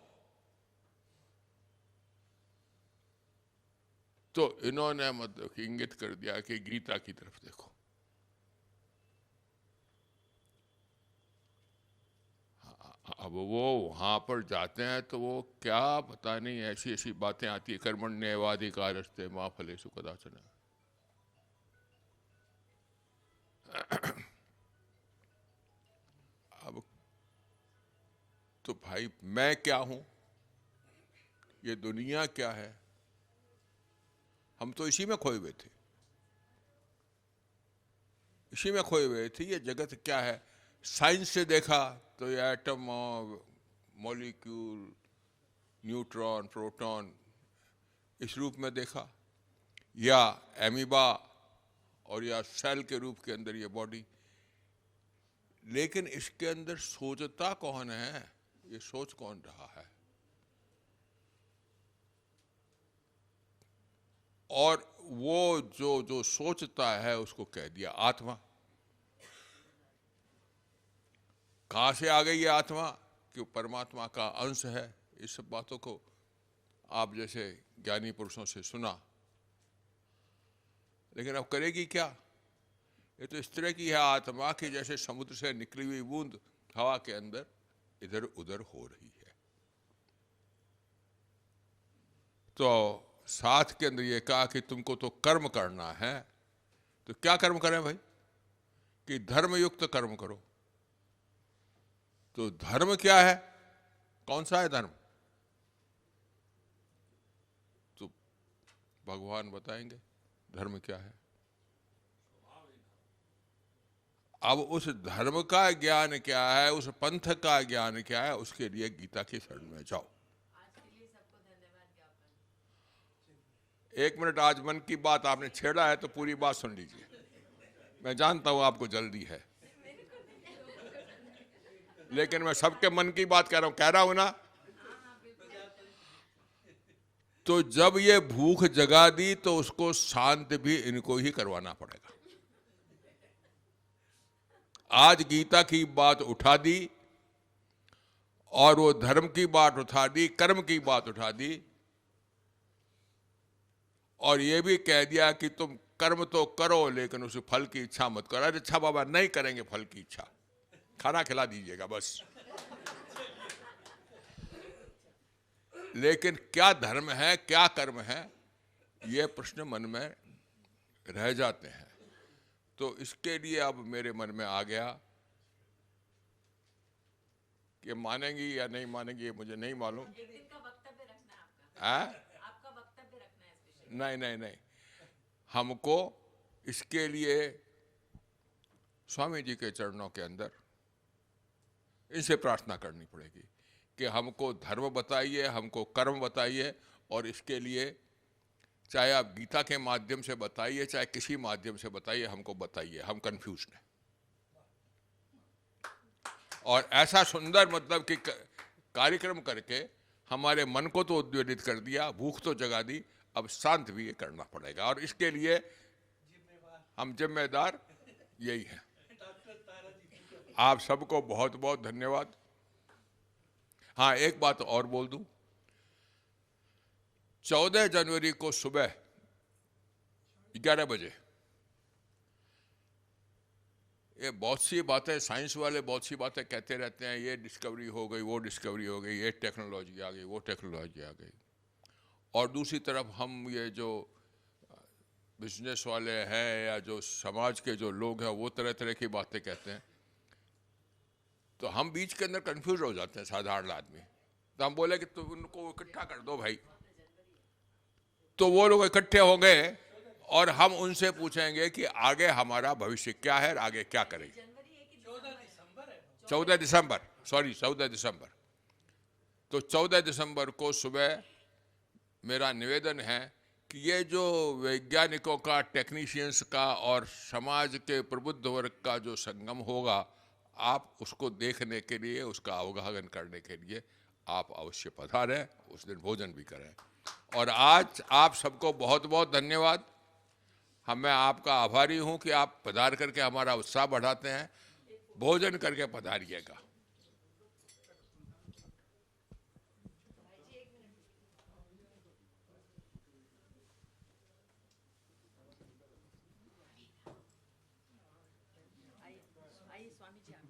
तो इन्होंने मतलब इंगित कर दिया कि गीता की तरफ देखो। अब वो वहाँ पर जाते हैं तो वो क्या पता नहीं ऐसी ऐसी बातें आती है, कर्मण्येवाधिकारस्ते मा फलेषु कदाचन। अब तो भाई मैं क्या हूं, ये दुनिया क्या है, हम तो इसी में खोए हुए थे, इसी में खोए हुए थे। ये जगत क्या है, साइंस से देखा तो ये एटम, मॉलिक्यूल, न्यूट्रॉन, प्रोटॉन इस रूप में देखा, या एमीबा और या सेल के रूप के अंदर ये बॉडी। लेकिन इसके अंदर सोचता कौन है, ये सोच कौन रहा है? और वो जो जो सोचता है उसको कह दिया आत्मा। कहां से आ गई ये आत्मा? कि परमात्मा का अंश है। इस सब बातों को आप जैसे ज्ञानी पुरुषों से सुना, लेकिन अब करेगी क्या? ये तो इस तरह की है आत्मा कि जैसे समुद्र से निकली हुई बूंद हवा के अंदर इधर उधर हो रही है। तो साथ के अंदर ये कहा कि तुमको तो कर्म करना है, तो क्या कर्म करें भाई? कि धर्मयुक्त कर्म करो। तो धर्म क्या है, कौन सा है धर्म? तो भगवान बताएंगे धर्म क्या है। अब उस धर्म का ज्ञान क्या है, उस पंथ का ज्ञान क्या है, उसके लिए गीता की शरण में जाओ। एक मिनट, आज मन की बात आपने छेड़ा है तो पूरी बात सुन लीजिए। मैं जानता हूं आपको जल्दी है, लेकिन मैं सबके मन की बात कह रहा हूं ना। तो जब ये भूख जगा दी तो उसको शांत भी इनको ही करवाना पड़ेगा। आज गीता की बात उठा दी और वो धर्म की बात उठा दी, कर्म की बात उठा दी, और ये भी कह दिया कि तुम कर्म तो करो लेकिन उस फल की इच्छा मत करो। अरे अच्छा बाबा, नहीं करेंगे फल की इच्छा, खाना खिला दीजिएगा बस। लेकिन क्या धर्म है, क्या कर्म है, ये प्रश्न मन में रह जाते हैं। तो इसके लिए अब मेरे मन में आ गया कि मानेंगी या नहीं मानेंगी ये मुझे नहीं मालूम। नहीं नहीं नहीं, हमको इसके लिए स्वामी जी के चरणों के अंदर इनसे प्रार्थना करनी पड़ेगी कि हमको धर्म बताइए, हमको कर्म बताइए, और इसके लिए चाहे आप गीता के माध्यम से बताइए, चाहे किसी माध्यम से बताइए, हमको बताइए। हम कंफ्यूज हैं। और ऐसा सुंदर मतलब कि कार्यक्रम करके हमारे मन को तो उद्वेलित कर दिया, भूख तो जगा दी, अब शांत भी ये करना पड़ेगा। और इसके लिए हम जिम्मेदार यही हैं। आप सबको बहुत बहुत धन्यवाद। हाँ, एक बात और बोल दूं, 14 जनवरी को सुबह 11 बजे ये बहुत सी बातें, साइंस वाले बहुत सी बातें कहते रहते हैं, ये डिस्कवरी हो गई, वो डिस्कवरी हो गई, ये टेक्नोलॉजी आ गई, वो टेक्नोलॉजी आ गई। और दूसरी तरफ हम ये जो बिजनेस वाले हैं या जो समाज के जो लोग हैं वो तरह तरह की बातें कहते हैं, तो हम बीच के अंदर कंफ्यूज हो जाते हैं साधारण आदमी। तो हम बोले कि तुम उनको इकट्ठा कर दो भाई। तो वो लोग इकट्ठे हो गए और हम उनसे पूछेंगे कि आगे हमारा भविष्य क्या है, आगे क्या करेंगे। 14 दिसंबर, सॉरी 14 दिसंबर। तो 14 दिसंबर को सुबह मेरा निवेदन है कि ये जो वैज्ञानिकों का, टेक्नीशियंस का और समाज के प्रबुद्ध वर्ग का जो संगम होगा, आप उसको देखने के लिए, उसका अवगाहन करने के लिए आप अवश्य पधारें, उस दिन भोजन भी करें। और आज आप सबको बहुत बहुत धन्यवाद। मैं आपका आभारी हूं कि आप पधार करके हमारा उत्साह बढ़ाते हैं। भोजन करके पधारिएगा। आइए स्वामी जी, आप